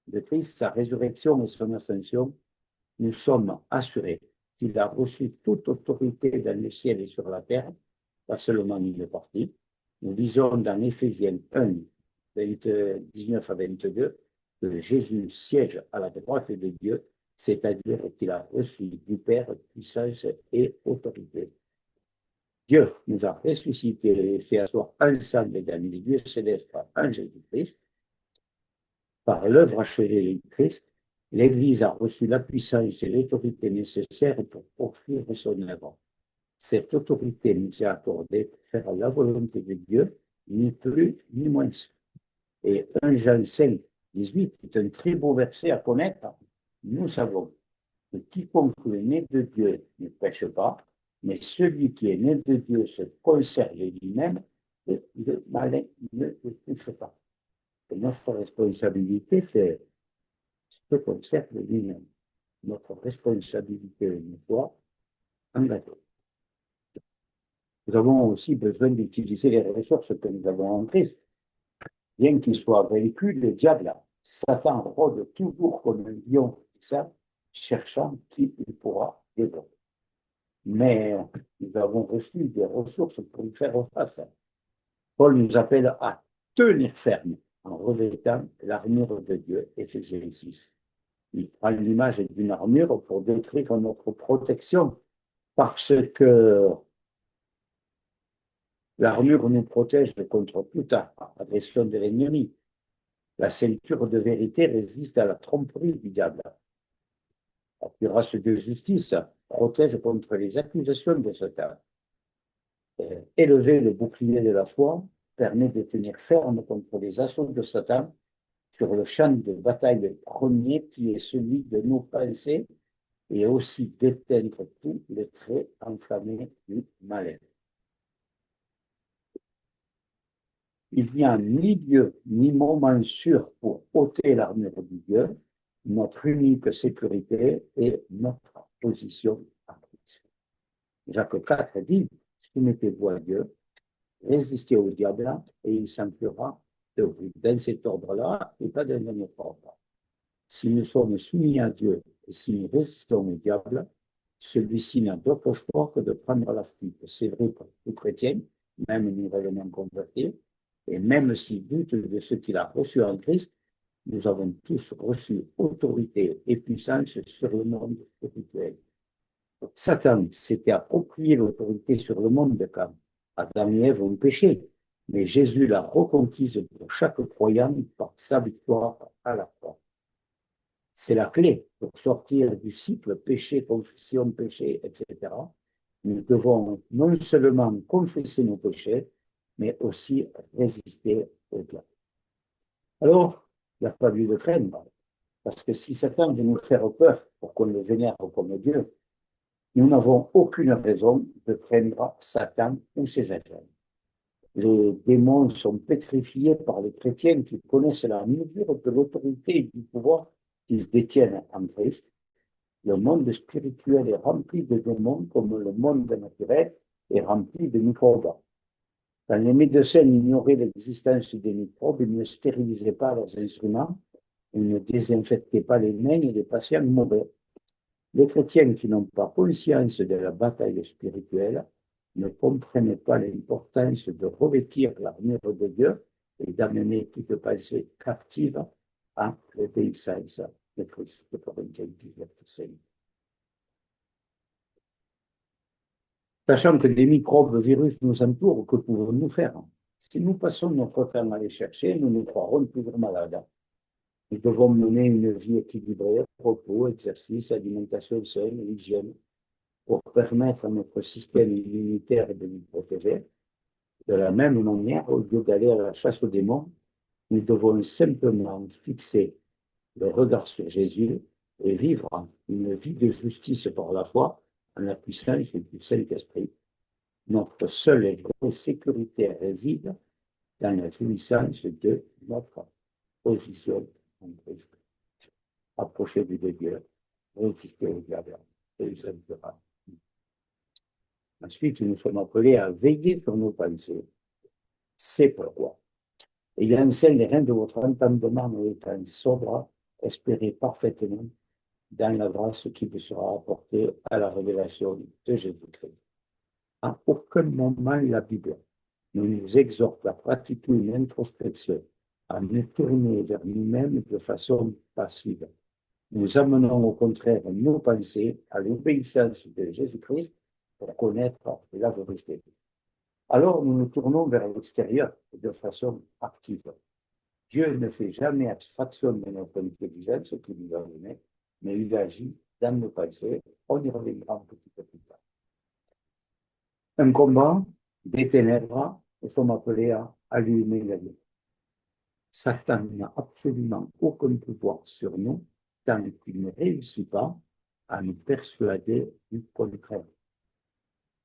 de Christ, sa résurrection et son ascension, nous sommes assurés qu'il a reçu toute autorité dans le ciel et sur la terre, pas seulement une partie. Nous lisons dans Éphésiens 1, 19 à 22, que Jésus siège à la droite de Dieu, c'est-à-dire qu'il a reçu du Père puissance et autorité. Dieu nous a ressuscités et fait asseoir ensemble dans les lieux célestes en Jésus-Christ. Par l'œuvre achevée du Christ, l'Église a reçu la puissance et l'autorité nécessaires pour poursuivre son œuvre. Cette autorité nous est accordée pour faire la volonté de Dieu, ni plus ni moins. Et 1 Jean 5, 18 est un très beau verset à connaître. Nous savons que quiconque est né de Dieu ne pêche pas, mais celui qui est né de Dieu se conserve lui-même et le malin ne le touche pas. Et notre responsabilité, c'est se conserve lui-même. Notre responsabilité une fois engagée. Nous avons aussi besoin d'utiliser les ressources que nous avons en Christ. Bien qu'il soit vaincu, le diable, Satan rôde toujours comme un lion, ça, cherchant qui il pourra dévorer. Mais nous avons reçu des ressources pour y faire face. Paul nous appelle à tenir ferme en revêtant l'armure de Dieu, Éphésiens 6. Il prend l'image d'une armure pour détruire notre protection, parce que l'armure nous protège contre toute agression de l'ennemi. La ceinture de vérité résiste à la tromperie du diable. La cuirasse de justice protège contre les accusations de Satan. Élever le bouclier de la foi permet de tenir ferme contre les assauts de Satan sur le champ de bataille premier qui est celui de nos pensées et aussi d'éteindre tous les traits enflammés du malin. Il n'y a ni Dieu ni moment sûr pour ôter l'armure du Dieu. Notre unique sécurité est notre position en Christ. Jacques 4 dit, soumettez-vous à Dieu, résistez au diable et il s'enfuira de vous. Dans cet ordre-là et pas dans un autre ordre. Si nous sommes soumis à Dieu et si nous résistons au diable, celui-ci n'a d'autre choix que de prendre la fuite. C'est vrai pour tout chrétien, même nouvellement converti, et même s'il doute de ce qu'il a reçu en Christ, nous avons tous reçu autorité et puissance sur le monde spirituel. Satan s'était approprié l'autorité sur le monde quand Adam et Ève ont péché, mais Jésus l'a reconquise pour chaque croyant par sa victoire à la croix. C'est la clé pour sortir du cycle péché, confession, péché, etc. Nous devons non seulement confesser nos péchés, mais aussi résister au diable. Alors, il n'y a pas lieu de craindre, parce que si Satan veut nous faire peur pour qu'on le vénère comme Dieu, nous n'avons aucune raison de craindre Satan ou ses agents. Les démons sont pétrifiés par les chrétiens qui connaissent la mesure de l'autorité et du pouvoir qu'ils détiennent en Christ. Le monde spirituel est rempli de démons comme le monde naturel est rempli de microbes. Quand les médecins ignoraient l'existence des microbes, ils ne stérilisaient pas leurs instruments, ils ne désinfectaient pas les mains et les patients mouraient. Les chrétiens qui n'ont pas conscience de la bataille spirituelle ne comprennent pas l'importance de revêtir l'armure de Dieu et d'amener toute pensée captive à l'obéissance de Christ. Corinthiens 10, verset 5. Sachant que des microbes, virus nous entourent, que pouvons-nous faire? Si nous passons notre temps à les chercher, nous nous croirons toujours malades. Nous devons mener une vie équilibrée, repos, exercice, alimentation saine, hygiène, pour permettre à notre système immunitaire de nous protéger. De la même manière, au lieu d'aller à la chasse aux démons, nous devons simplement fixer le regard sur Jésus et vivre une vie de justice par la foi en la puissance du Saint-Esprit. Notre seule et vraie sécurité réside dans la jouissance de notre position en Christ. Approchez-vous de Dieu, résistez au diable et il s'amusera. Ensuite, nous sommes appelés à veiller sur nos pensées. C'est pourquoi, ayant scelle les reins de votre entendement en étant sobre, espérez parfaitement dans la grâce qui vous sera apportée à la révélation de Jésus-Christ. À aucun moment, la Bible ne nous exhorte à pratiquer une introspection, à nous tourner vers nous-mêmes de façon passive. Nous amenons au contraire nos pensées à l'obéissance de Jésus-Christ pour connaître la vérité. Alors nous nous tournons vers l'extérieur de façon active. Dieu ne fait jamais abstraction de notre intelligence qui nous a donné, mais il agit dans nos pensées. On y reviendra un petit peu plus tard. Un combat des ténèbres, nous sommes appelés à allumer la lumière. Satan n'a absolument aucun pouvoir sur nous tant qu'il ne réussit pas à nous persuader du contraire.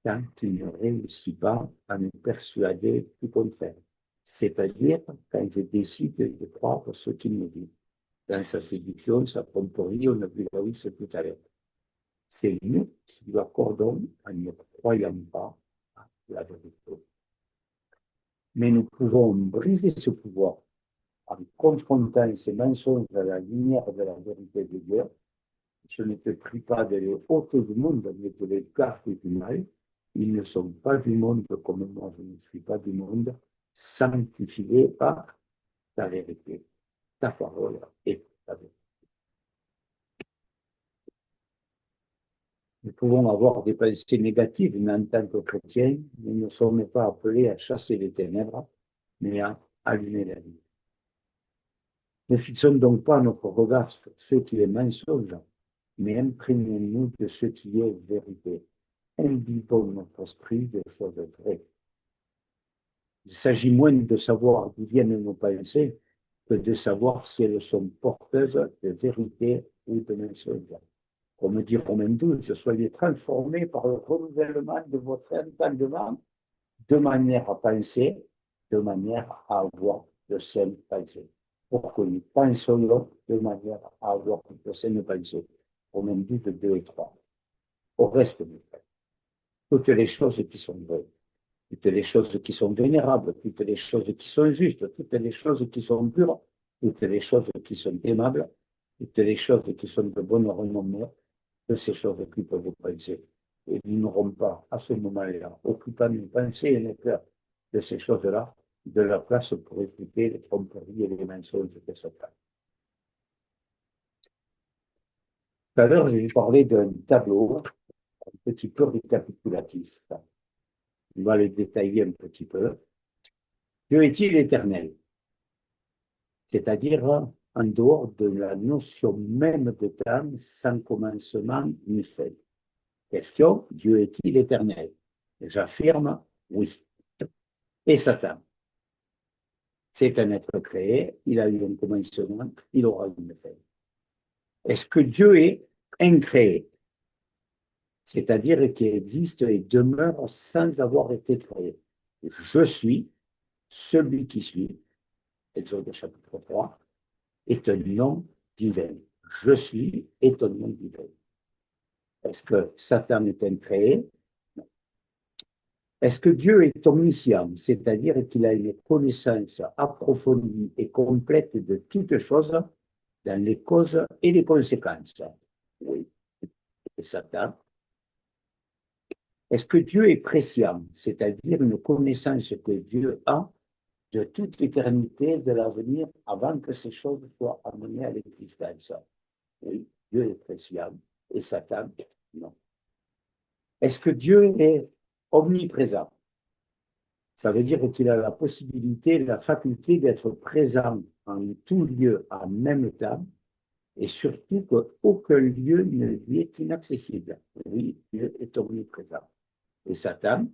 Tant qu'il ne réussit pas à nous persuader du contraire. C'est-à-dire quand je décide de croire ce qu'il me dit. Dans sa séduction, sa tromperie, on a vu la liste tout à l'heure. C'est nous qui lui accordons en ne croyant pas à la vérité. Mais nous pouvons briser ce pouvoir en confrontant ces mensonges à la lumière de la vérité de Dieu. Je ne te prie pas de les ôter du monde, mais de les garder du mal. Ils ne sont pas du monde comme moi, je ne suis pas du monde, sanctifiés par ta vérité. Ta parole est ta vérité. Nous pouvons avoir des pensées négatives, mais en tant que chrétiens, nous ne sommes pas appelés à chasser les ténèbres, mais à allumer la vie. Ne fixons donc pas notre regard sur ce qui est mensonge, mais imprégnons-nous de ce qui est vérité. Imbibons notre esprit de choses vraies. Il s'agit moins de savoir d'où viennent nos pensées que de savoir si elles sont porteuses de vérité ou de mensonge. Comme dit Romains 12, soyez transformés par le renouvellement de votre entendement de manière à penser, de manière à avoir de saines pensées. Pour que nous pensions de manière à avoir de saines pensées. Romains 12, 2 et 3. Au reste du frères, toutes les choses qui sont vraies, toutes les choses qui sont vénérables, toutes les choses qui sont justes, toutes les choses qui sont pures, toutes les choses qui sont aimables, toutes les choses qui sont de bonne renommée, de ces choses qui peuvent vous penser. Et nous n'aurons pas, à ce moment-là, occupant nos pensées et nos cœurs de ces choses-là, de la place pour écouter les tromperies et les mensonges de Satan. Tout à l'heure, j'ai parlé d'un tableau un petit peu récapitulatif. On va le détailler un petit peu. Dieu est-il éternel? C'est-à-dire en dehors de la notion même de temps, sans commencement ni fin. Question, Dieu est-il éternel? J'affirme oui. Et Satan? C'est un être créé, il a eu un commencement, il aura une fin. Est-ce que Dieu est incréé? C'est-à-dire qu'il existe et demeure sans avoir été créé. Je suis, celui qui suis, Exode chapitre 3, est un nom divin. Je suis est un nom divin. Est-ce que Satan est incréé? Non. Est-ce que Dieu est omniscient, c'est-à-dire qu'il a une connaissance approfondie et complète de toutes choses dans les causes et les conséquences? Oui. Et Satan? Est-ce que Dieu est préscient, c'est-à-dire une connaissance que Dieu a de toute l'éternité de l'avenir avant que ces choses soient amenées à l'existence? Oui, Dieu est préscient et Satan, non. Est-ce que Dieu est omniprésent. Ça veut dire qu'il a la possibilité, la faculté d'être présent en tout lieu en même temps, et surtout qu'aucun lieu ne lui est inaccessible. Oui, Dieu est omniprésent. Et Satan,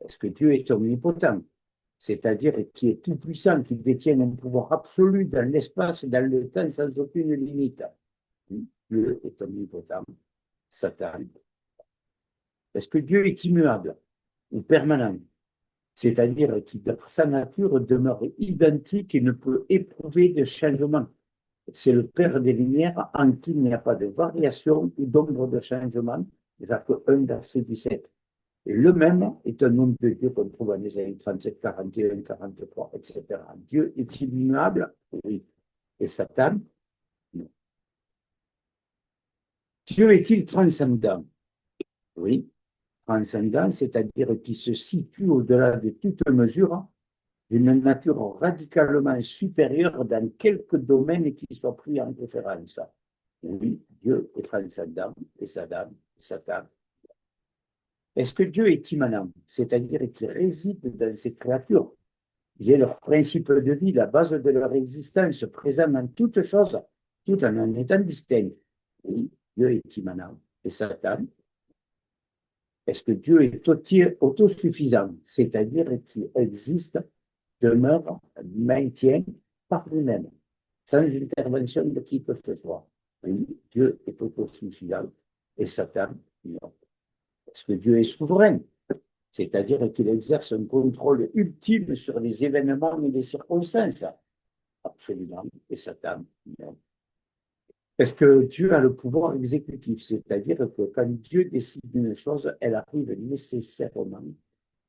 est-ce que Dieu est omnipotent? C'est-à-dire qui est tout puissant, qui détient un pouvoir absolu dans l'espace et dans le temps sans aucune limite. Dieu est omnipotent. Satan. Est-ce que Dieu est immuable ou permanent? C'est-à-dire qui, dans sa nature, demeure identique et ne peut éprouver de changement. C'est le Père des Lumières en qui il n'y a pas de variation ou d'ombre de changement. Jacques 1, verset 17. Et le même est un nom de Dieu qu'on trouve en Ésaïe 37, 41, 43, etc. Dieu est immuable? Oui. Et Satan? Non. Dieu est-il transcendant? Oui. Transcendant, c'est-à-dire qui se situe au-delà de toute mesure, d'une nature radicalement supérieure dans quelques domaines qui soient pris en référence. Oui, Dieu est transcendant et Satan. Est-ce que Dieu est immanent, c'est-à-dire qu'il réside dans ses créatures? Il est leur principe de vie, la base de leur existence, présent dans toutes choses, tout en étant distinct. Oui, Dieu est immanent et Satan. Est-ce que Dieu est autosuffisant, c'est-à-dire qu'il existe, demeure, maintient par lui-même, sans intervention de qui que ce soit? Oui, Dieu est autosuffisant et Satan, non. Est-ce que Dieu est souverain? C'est-à-dire qu'il exerce un contrôle ultime sur les événements et les circonstances? Absolument. Et Satan, non. Est-ce que Dieu a le pouvoir exécutif? C'est-à-dire que quand Dieu décide d'une chose, elle arrive nécessairement.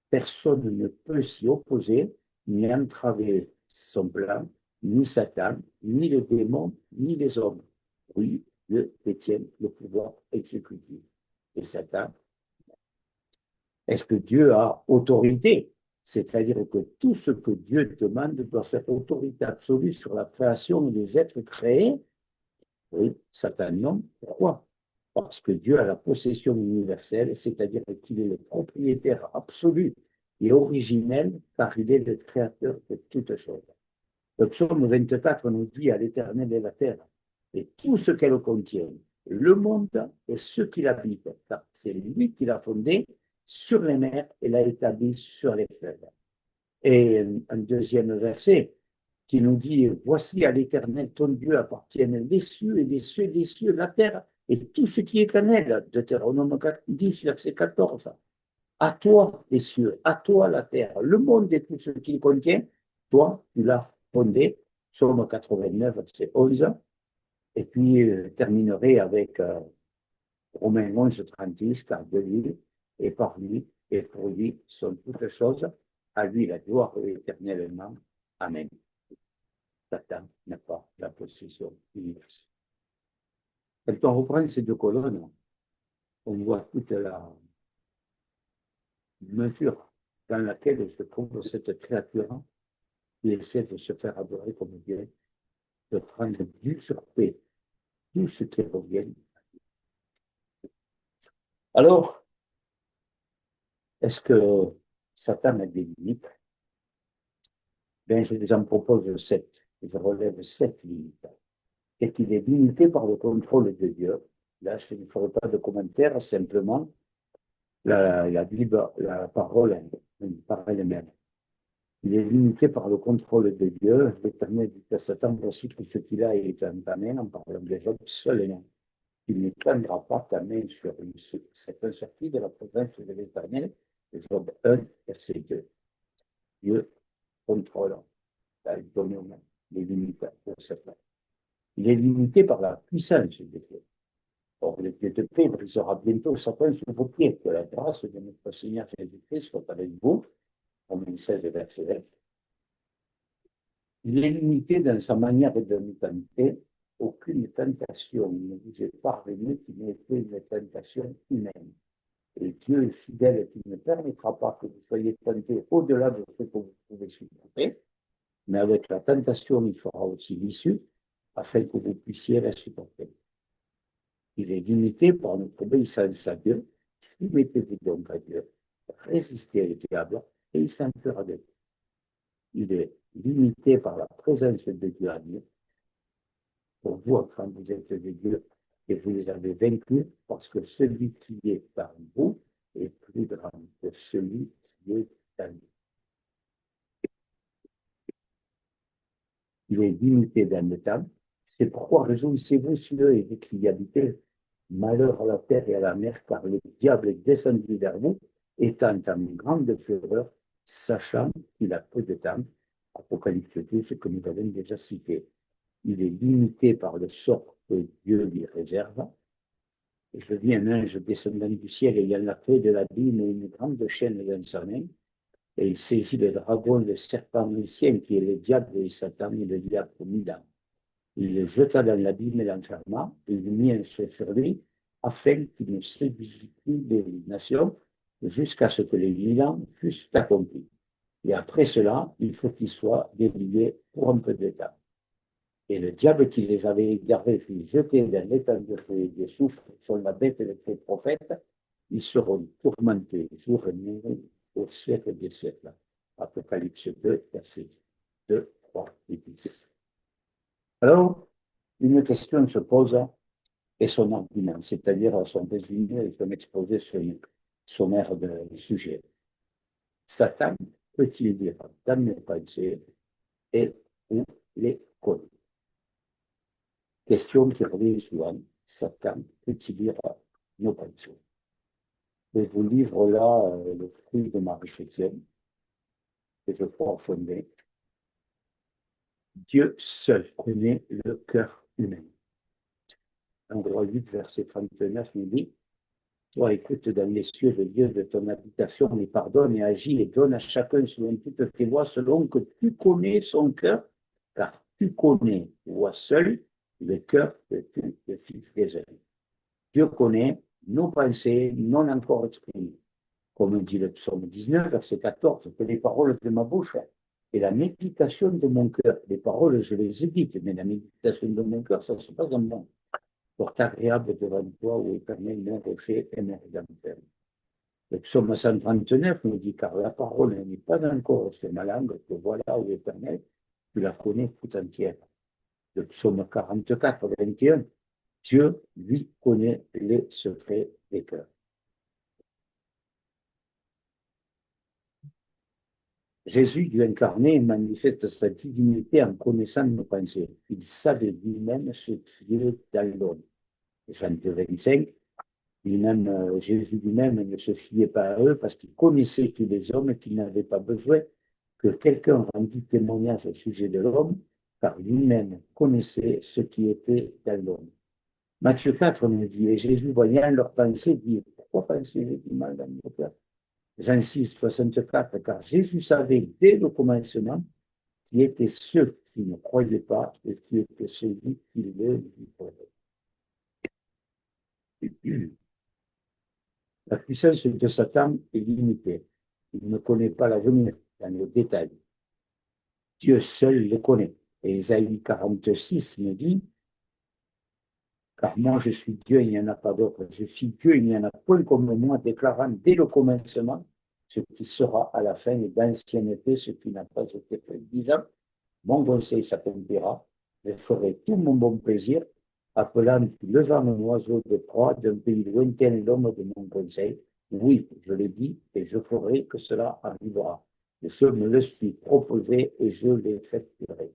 Personne ne peut s'y opposer, ni entraver son plan, ni Satan, ni le démon, ni les hommes. Oui, Dieu détient le pouvoir exécutif. Et Satan, est-ce que Dieu a autorité? C'est-à-dire que tout ce que Dieu demande doit faire autorité absolue sur la création des êtres créés? Oui, Satan non. Pourquoi? Parce que Dieu a la possession universelle, c'est-à-dire qu'il est le propriétaire absolu et originel, car il est le créateur de toutes choses. Le psaume 24 nous dit à l'Éternel et la terre, et tout ce qu'elle contient, le monde et ceux qui l'habitent, car c'est lui qui l'a fondé sur les mers et l'a établi sur les fleuves. Et un deuxième verset qui nous dit, voici à l'Éternel ton Dieu appartiennent les cieux et les cieux des cieux, la terre et tout ce qui est en elle. Deutéronome 10, verset 14. À toi les cieux, à toi la terre, le monde et tout ce qu'il contient, toi tu l'as fondé. Psaume 89, verset 11. Et puis terminerai avec Romains 11, 36, car de lui et par lui et pour lui sont toutes choses. À lui la gloire éternellement. Amen. Satan n'a pas la possession universelle. Quand on reprend ces deux colonnes, on voit toute la mesure dans laquelle se trouve cette créature qui essaie de se faire adorer comme Dieu, de prendre d'usurper tout ce qui revient. Alors, est-ce que Satan a des limites? Bien, je vous en propose 7. Je relève 7 limites. Et qu'il est limité par le contrôle de Dieu. Là, je ne ferai pas de commentaire, simplement la Bible, la parole par elle-même. Il est limité par le contrôle de Dieu. L'Éternel dit à Satan, voici tout ce qu'il a est en ta main, en parlant de Job seulement. Il ne prendra pas ta main sur lui. C'est un sorti de la présence de l'Éternel. Job 1, verset 2. Dieu contrôle la dominion, les limites de Satan. Il est limité par la puissance de Dieu. Or, le Dieu de paix brisera bientôt Satan sous vos pieds. Que la grâce de notre Seigneur Jésus-Christ soit avec vous. Romains 16, verset 20. Il est limité dans sa manière de nous tenter. Aucune tentation ne vous est parvenue qui n'ait été une tentation humaine. Et Dieu est fidèle qui ne permettra pas que vous soyez tentés au-delà de ce que vous pouvez supporter, mais avec la tentation, il fera aussi l'issue afin que vous puissiez la supporter. Il est limité par notre obéissance à Dieu, Soumettez-vous donc à Dieu, résistez au diable, et il s'enfuira de vous. Il est limité par la présence de Dieu à Dieu. Pour vous, enfin, vous êtes de Dieu et vous les avez vaincus, parce que celui qui est parmi vous est plus grand que celui qui est en vous. Il est limité dans le temps. C'est pourquoi réjouissez-vous sur eux et vous qui y habitez. Malheur à la terre et à la mer, car le diable est descendu vers vous, étant en grande fureur, sachant qu'il a peu de temps. Apocalypse 12, que nous avons déjà cité. Il est limité par le sort que Dieu lui réserve. Et je vis un ange descendant du ciel ayant la clé de l'abîme et une grande chaîne dans sa main. Et il saisit le dragon, le serpent ancien, qui est le diable et Satan, et le diable pour 1000 ans. Il le jeta dans l'abîme et l'enferma, et il mit un sceau sur lui, afin qu'il ne séduise plus les nations, jusqu'à ce que les 1000 ans fussent accomplis. Et après cela, il faut qu'il soit délié pour un peu de temps. Et le diable qui les avait gardés fut jeté dans l'étang de feu et de soufre sur la bête et les prophètes. Ils seront tourmentés jour et nuit au siècle des siècles. Apocalypse 2, versets 2, 3 et 10. Alors, une question se pose et son argument, c'est-à-dire son résumé et son exposé sommaire de sujet. Satan peut-il dire dans mes pensées et ou les connaît? Question qui revient souvent. Satan peut-il dire nos pensées? Je vous livre là le fruit de ma réflexion que je crois fondée. Dieu seul connaît le cœur humain. Endroit 8, verset 39 nous dit: toi, écoute dans les cieux le Dieu de ton habitation et pardonne et agis et donne à chacun selon toutes tes voies, selon que tu connais son cœur, car tu connais, toi seul, le cœur de tous les fils des hommes. Dieu connaît nos pensées non encore exprimées. Comme dit le psaume 19, verset 14, que les paroles de ma bouche et la méditation de mon cœur, les paroles, je les édite, mais la méditation de mon cœur, ça se passe en moi. Porte agréable devant toi, ô éternel, mon rocher et mon rédempteur. Le psaume 139 nous dit, car la parole n'est pas encore sur ma langue, que voilà, ô éternel, tu la connais tout entière. Le psaume 44, 21, Dieu, lui, connaît les secrets des cœurs. Jésus, Dieu incarné, manifeste sa divinité en connaissant nos pensées. Il savait lui-même ce qui est dans l'homme. Jean 2, 25, lui-même, Jésus lui-même ne se fiait pas à eux parce qu'il connaissait tous les hommes et qu'il n'avait pas besoin que quelqu'un rendît témoignage au sujet de l'homme, car lui-même connaissait ce qui était dans l'homme. Matthieu 4 nous dit, et Jésus, voyant leurs pensées, dit, pourquoi pensez-vous du mal dans vos cœurs? Jean 6, 64, car Jésus savait dès le commencement qui étaient ceux qui ne croyaient pas et qui étaient celui qui le livrerait. La puissance de Satan est limitée. Il ne connaît pas l'avenir dans le détail. Dieu seul le connaît. Et Isaïe 46 me dit, car moi je suis Dieu, il n'y en a pas d'autre. Je suis Dieu, il n'y en a point comme moi, déclarant dès le commencement ce qui sera à la fin et d'ancienneté, ce qui n'a pas été fait. Disant, mon conseil s'accomplira, je ferai tout mon bon plaisir, appelant levant un oiseau de proie d'un pays lointain l'homme de mon conseil. Oui, je le dis, et je ferai que cela arrivera. Je me le suis proposé et je l'effectuerai.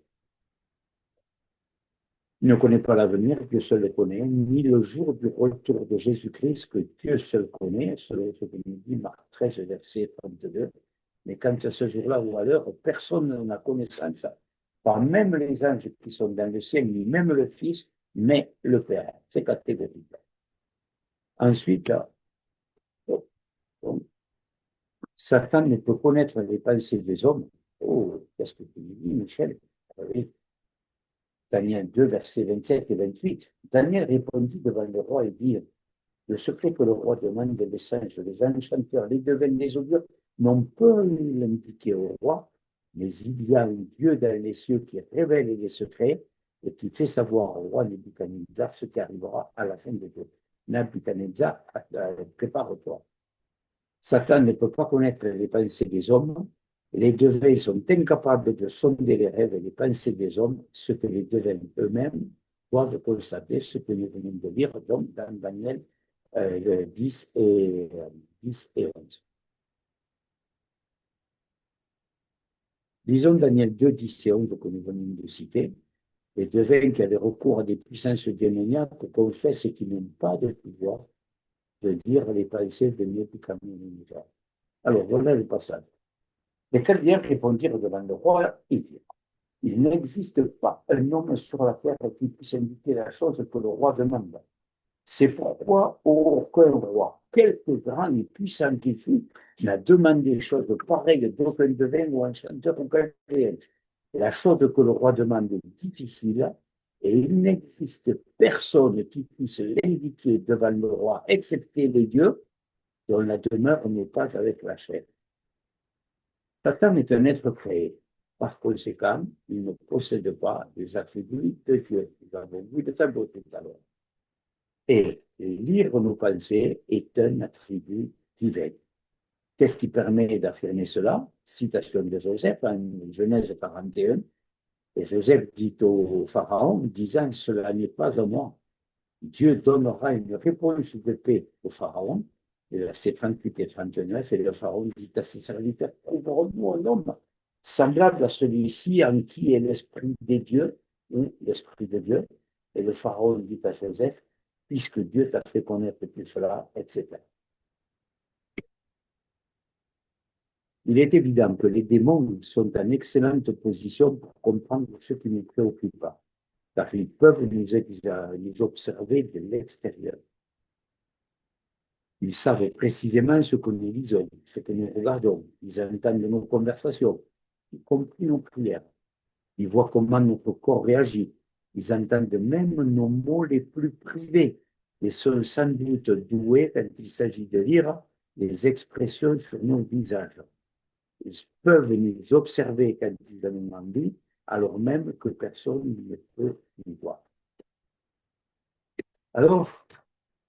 Il ne connaît pas l'avenir, Dieu seul le connaît, ni le jour du retour de Jésus-Christ que Dieu seul connaît, selon ce que nous dit Marc 13, verset 32. Mais quant à ce jour-là ou à l'heure, personne n'en a connaissance, pas même les anges qui sont dans le ciel, ni même le Fils, mais le Père. C'est catégorique. Ensuite, là, Satan ne peut connaître les pensées des hommes. Oh, qu'est-ce que tu dis, Michel? Oui. Daniel 2, versets 27 et 28. Daniel répondit devant le roi et dit, le secret que le roi demande, les singes, les enchanteurs, les devins, les augures, n'ont pas l'indiquer au roi, mais il y a un Dieu dans les cieux qui révèle les secrets et qui fait savoir au roi Nebuchadnezzar ce qui arrivera à la fin de Dieu. Nebuchadnezzar, prépare-toi. Satan ne peut pas connaître les pensées des hommes. Les devins sont incapables de sonder les rêves et les pensées des hommes, ce que les devins eux-mêmes doivent constater, ce que nous venons de lire donc dans Daniel 10 et 11. Lisons Daniel 2, 10 et 11 que nous venons de citer. Les devins qui avaient recours à des puissances démoniaques confessent qu'ils n'ont pas de pouvoir de lire les pensées de Nebuchadnezzar. Alors, voilà le passage. Les Chaldéens répondirent devant le roi et dirent, il n'existe pas un homme sur la terre qui puisse indiquer la chose que le roi demande. C'est pourquoi aucun roi, quelque grand et puissant qu'il fût, n'a demandé des choses pareilles d'aucun devin ou enchanteur ou chaldéen. La chose que le roi demande est difficile et il n'existe personne qui puisse l'indiquer devant le roi, excepté les dieux, dont la demeure n'est pas avec la chair. Satan est un être créé. Par conséquent, il ne possède pas les attributs de Dieu. Nous avons vu le tableau tout à l'heure. Et lire nos pensées est un attribut divin. Qu'est-ce qui permet d'affirmer cela? Citation de Joseph en Genèse 41. Et Joseph dit au Pharaon, disant, cela n'est pas à moi. Dieu donnera une réponse de paix au Pharaon. Et versets 38 et 39, et le Pharaon dit à ses serviteurs, trouverons-nous un homme semblable à celui-ci en qui est l'esprit des dieux, ou l'esprit de Dieu. Et le Pharaon dit à Joseph, puisque Dieu t'a fait connaître tout cela, etc. Il est évident que les démons sont en excellente position pour comprendre ce qui nous préoccupe, car ils peuvent nous observer de l'extérieur. Ils savent précisément ce que nous lisons, ce que nous regardons. Ils entendent nos conversations, y compris nos prières. Ils voient comment notre corps réagit. Ils entendent même nos mots les plus privés et sont sans doute doués quand il s'agit de lire les expressions sur nos visages. Ils peuvent nous observer quand ils en ont envie, alors même que personne ne peut nous voir. Alors,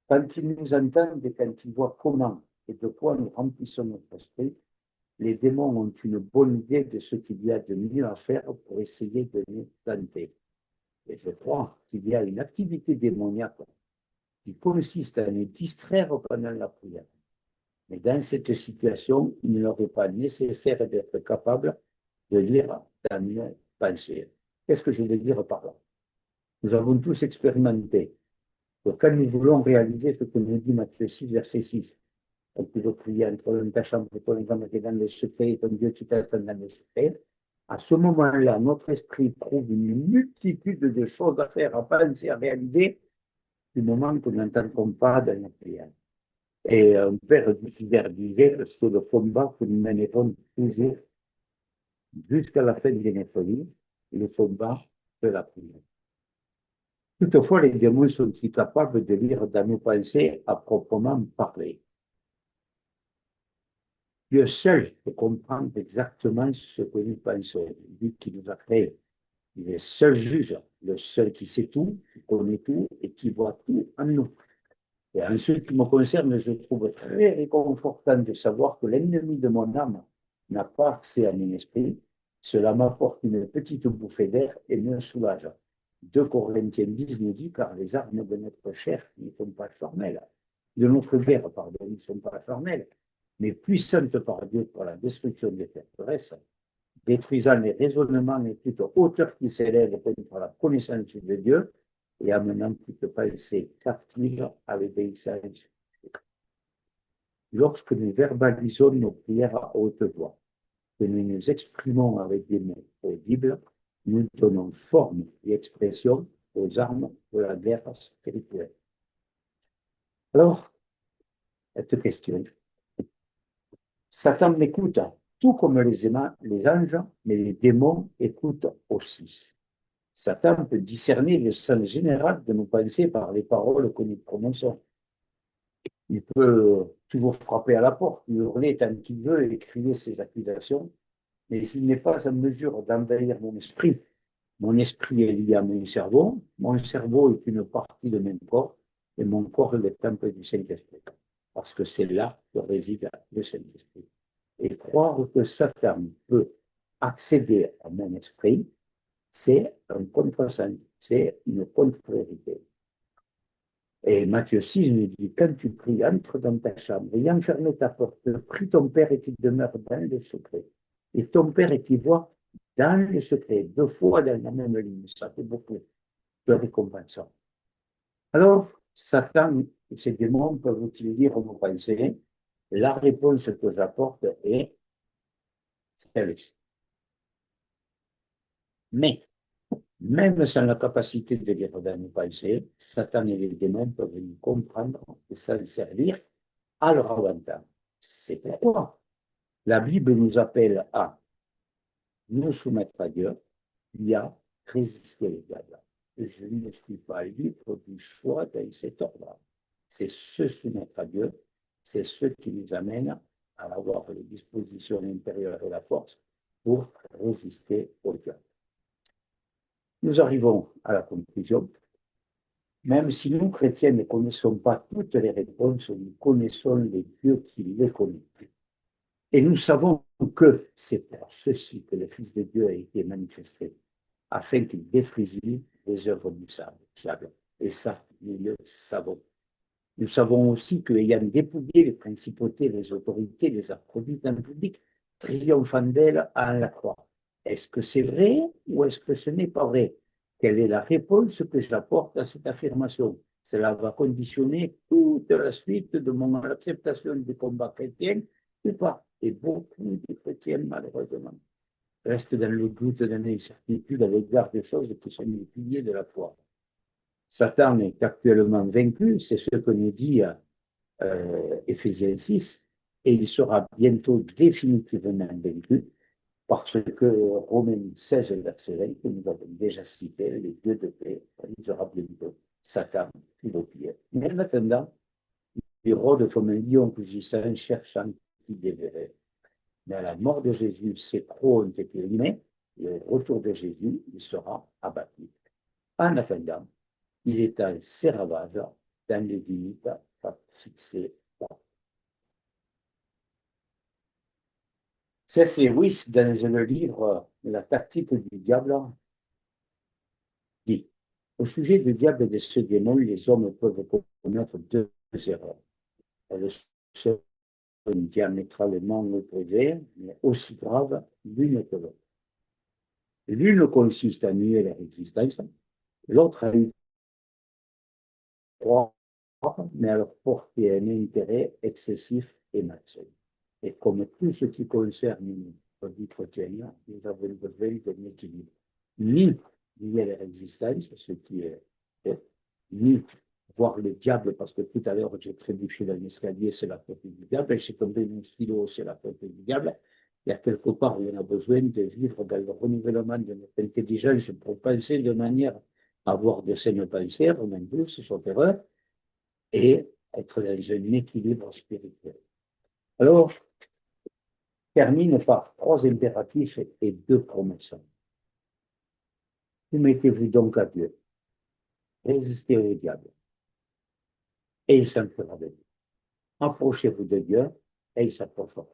quand ils nous entendent et quand ils voient comment et de quoi nous remplissons notre esprit, les démons ont une bonne idée de ce qu'il y a de mieux à faire pour essayer de nous tenter. Et je crois qu'il y a une activité démoniaque qui consiste à nous distraire pendant la prière. Mais dans cette situation, il ne leur est pas nécessaire d'être capable de lire dans nos pensées. Qu'est-ce que je veux dire par là? Nous avons tous expérimenté que quand nous voulons réaliser ce que nous dit Matthieu 6, verset 6, quand tu veux prier entre dans ta chambre et ton âme qui est dans le secret, ton Dieu qui t'attend dans le secret, à ce moment-là, notre esprit trouve une multitude de choses à faire, à penser, à réaliser, du moment que nous n'entendons pas dans la prière. Et un père d'hiver disait que c'est le combat que nous mènerons toujours jusqu'à la fin de notre vie, le combat de la prière. Toutefois, les démons sont-ils capables de lire dans nos pensées à proprement parler? Dieu seul peut comprendre exactement ce que nous pensons, lui qui nous a créés. Il est le seul juge, le seul qui sait tout, qui connaît tout et qui voit tout en nous. Et en ce qui me concerne, je trouve très réconfortant de savoir que l'ennemi de mon âme n'a pas accès à mon esprit. Cela m'apporte une petite bouffée d'air et me soulage. 2 Corinthiens 10 nous dit, car les armes de notre chair ne sont pas charnelles, de notre guerre, pardon, ne sont pas charnelles, mais puissantes par Dieu pour la destruction des forteresses, détruisant les raisonnements et toute hauteur qui s'élève contre la connaissance de Dieu et amenant toute pensée captive à l'obéissance. Lorsque nous verbalisons nos prières à haute voix, que nous nous exprimons avec des mots audibles, nous donnons forme et expression aux armes de la guerre spirituelle. Alors, cette question. Satan m'écoute, tout comme les anges, mais les démons écoutent aussi. Satan peut discerner le sens général de nos pensées par les paroles que nous prononçons. Il peut toujours frapper à la porte, hurler tant qu'il veut et crier ses accusations, mais s'il n'est pas en mesure d'envahir mon esprit est lié à mon cerveau est une partie de mon corps, et mon corps est le temple du Saint-Esprit. Parce que c'est là que réside le Saint-Esprit. Et croire que Satan peut accéder à mon esprit, c'est un contresens, c'est une contre-vérité. Et Matthieu 6 nous dit, quand tu pries, entre dans ta chambre et enferme ta porte, prie ton Père et qui demeure dans le secret. Et ton Père et qui voit dans le secret, 2 fois dans la même ligne, ça fait beaucoup de récompense. Alors, Satan et ses démons peuvent-ils lire nos pensées? La réponse que j'apporte est celle-ci. Mais, même sans la capacité de lire dans nos pensées, Satan et les démons peuvent nous comprendre et s'en servir à leur avantage. C'est pourquoi la Bible nous appelle à nous soumettre à Dieu, il y a résister au diable. Je ne suis pas libre du choix dans cet ordre. C'est se soumettre à Dieu, c'est ce qui nous amène à avoir les dispositions intérieures et la force pour résister au diable. Nous arrivons à la conclusion. Même si nous, chrétiens, ne connaissons pas toutes les réponses, nous connaissons les dieux qui les connaissent. Et nous savons que c'est pour ceci que le Fils de Dieu a été manifesté, afin qu'il détruisît les œuvres du diable. Et ça, nous le savons. Nous savons aussi qu'ayant dépouillé les principautés, les autorités, les a produites en public, triomphant d'elles à la croix. Est-ce que c'est vrai ou est-ce que ce n'est pas vrai? Quelle est la réponse que j'apporte à cette affirmation? Cela va conditionner toute la suite de mon acceptation du combat chrétien ou pas. Et beaucoup de chrétiens, malheureusement, restent dans le doute, dans l'incertitude à l'égard des choses qui sont les piliers de la foi. Satan est actuellement vaincu, c'est ce que nous dit Éphésiens 6, et il sera bientôt définitivement vaincu, parce que Romains 16, verset 20, que nous avons déjà cité, les dieux de paix, il sera bientôt Satan qui le pire. Mais en attendant, il rôde comme un lion rugissant, cherchant qui déverrait. Mais à la mort de Jésus, ses crocs ont été limés, et au retour de Jésus, il sera abattu. En attendant, il étale ses ravages dans les limites fixées. C.S. Lewis, dans le livre La tactique du diable, dit au sujet du diable et de ce démon, les hommes peuvent commettre 2 erreurs. Elles sont diamétralement opposées, mais aussi graves l'une que l'autre. L'une consiste à nier leur existence, l'autre à y croire, mais à leur porter un intérêt excessif et malsain. Et comme tout ce qui concerne notre vie chrétienne, nous avons besoin d'un équilibre. Ni nier leur existence, ce qui est fait, ni voir le diable, parce que tout à l'heure j'ai trébuché dans l'escalier, c'est la faute du diable, et j'ai tombé mon stylo, c'est la faute du diable. Il y a quelque part où on a besoin de vivre dans le renouvellement de notre intelligence pour penser de manière à avoir de saines pensées, remettre douce, sauf erreur, et être dans un équilibre spirituel. Alors, termine par 3 impératifs et 2 promesses. Soumettez-vous donc à Dieu, résistez au diable, et il s'enfuira de vous. Approchez-vous de Dieu, et il s'approchera.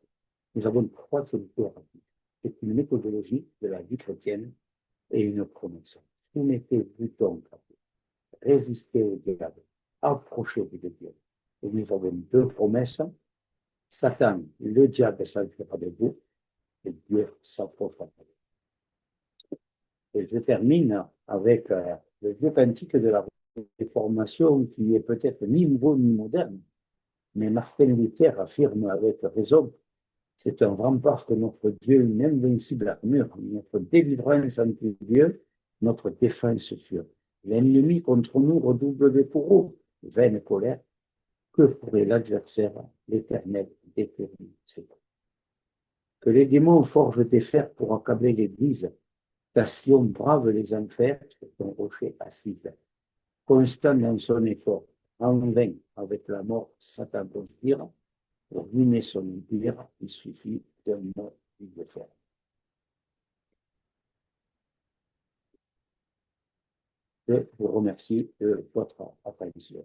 Nous avons 3 impératifs. C'est une méthodologie de la vie chrétienne et une promesse. Soumettez-vous donc à Dieu, résistez au diable, approchez-vous de Dieu. Et nous avons 2 promesses. Satan, le diable s'enfuira de vous, et Dieu s'approchera de vous. Et je termine avec le vieux cantique de la Réformation qui est peut-être ni nouveau ni moderne, mais Martin Luther affirme avec raison, c'est un rempart que notre Dieu, une invincible armure, notre délivrance entre Dieu, notre défense sûre. L'ennemi contre nous redouble de courroux, vaine colère, que pourrait l'adversaire, l'Éternel, détruire? Que les démons forgent des fers pour accabler l'Église, Sion brave les enfers, ton rocher acide. Constant dans son effort, en vain, avec la mort, Satan conspire. Pour ruiner son empire, il suffit d'un mot de fer. Je vous remercie de votre attention.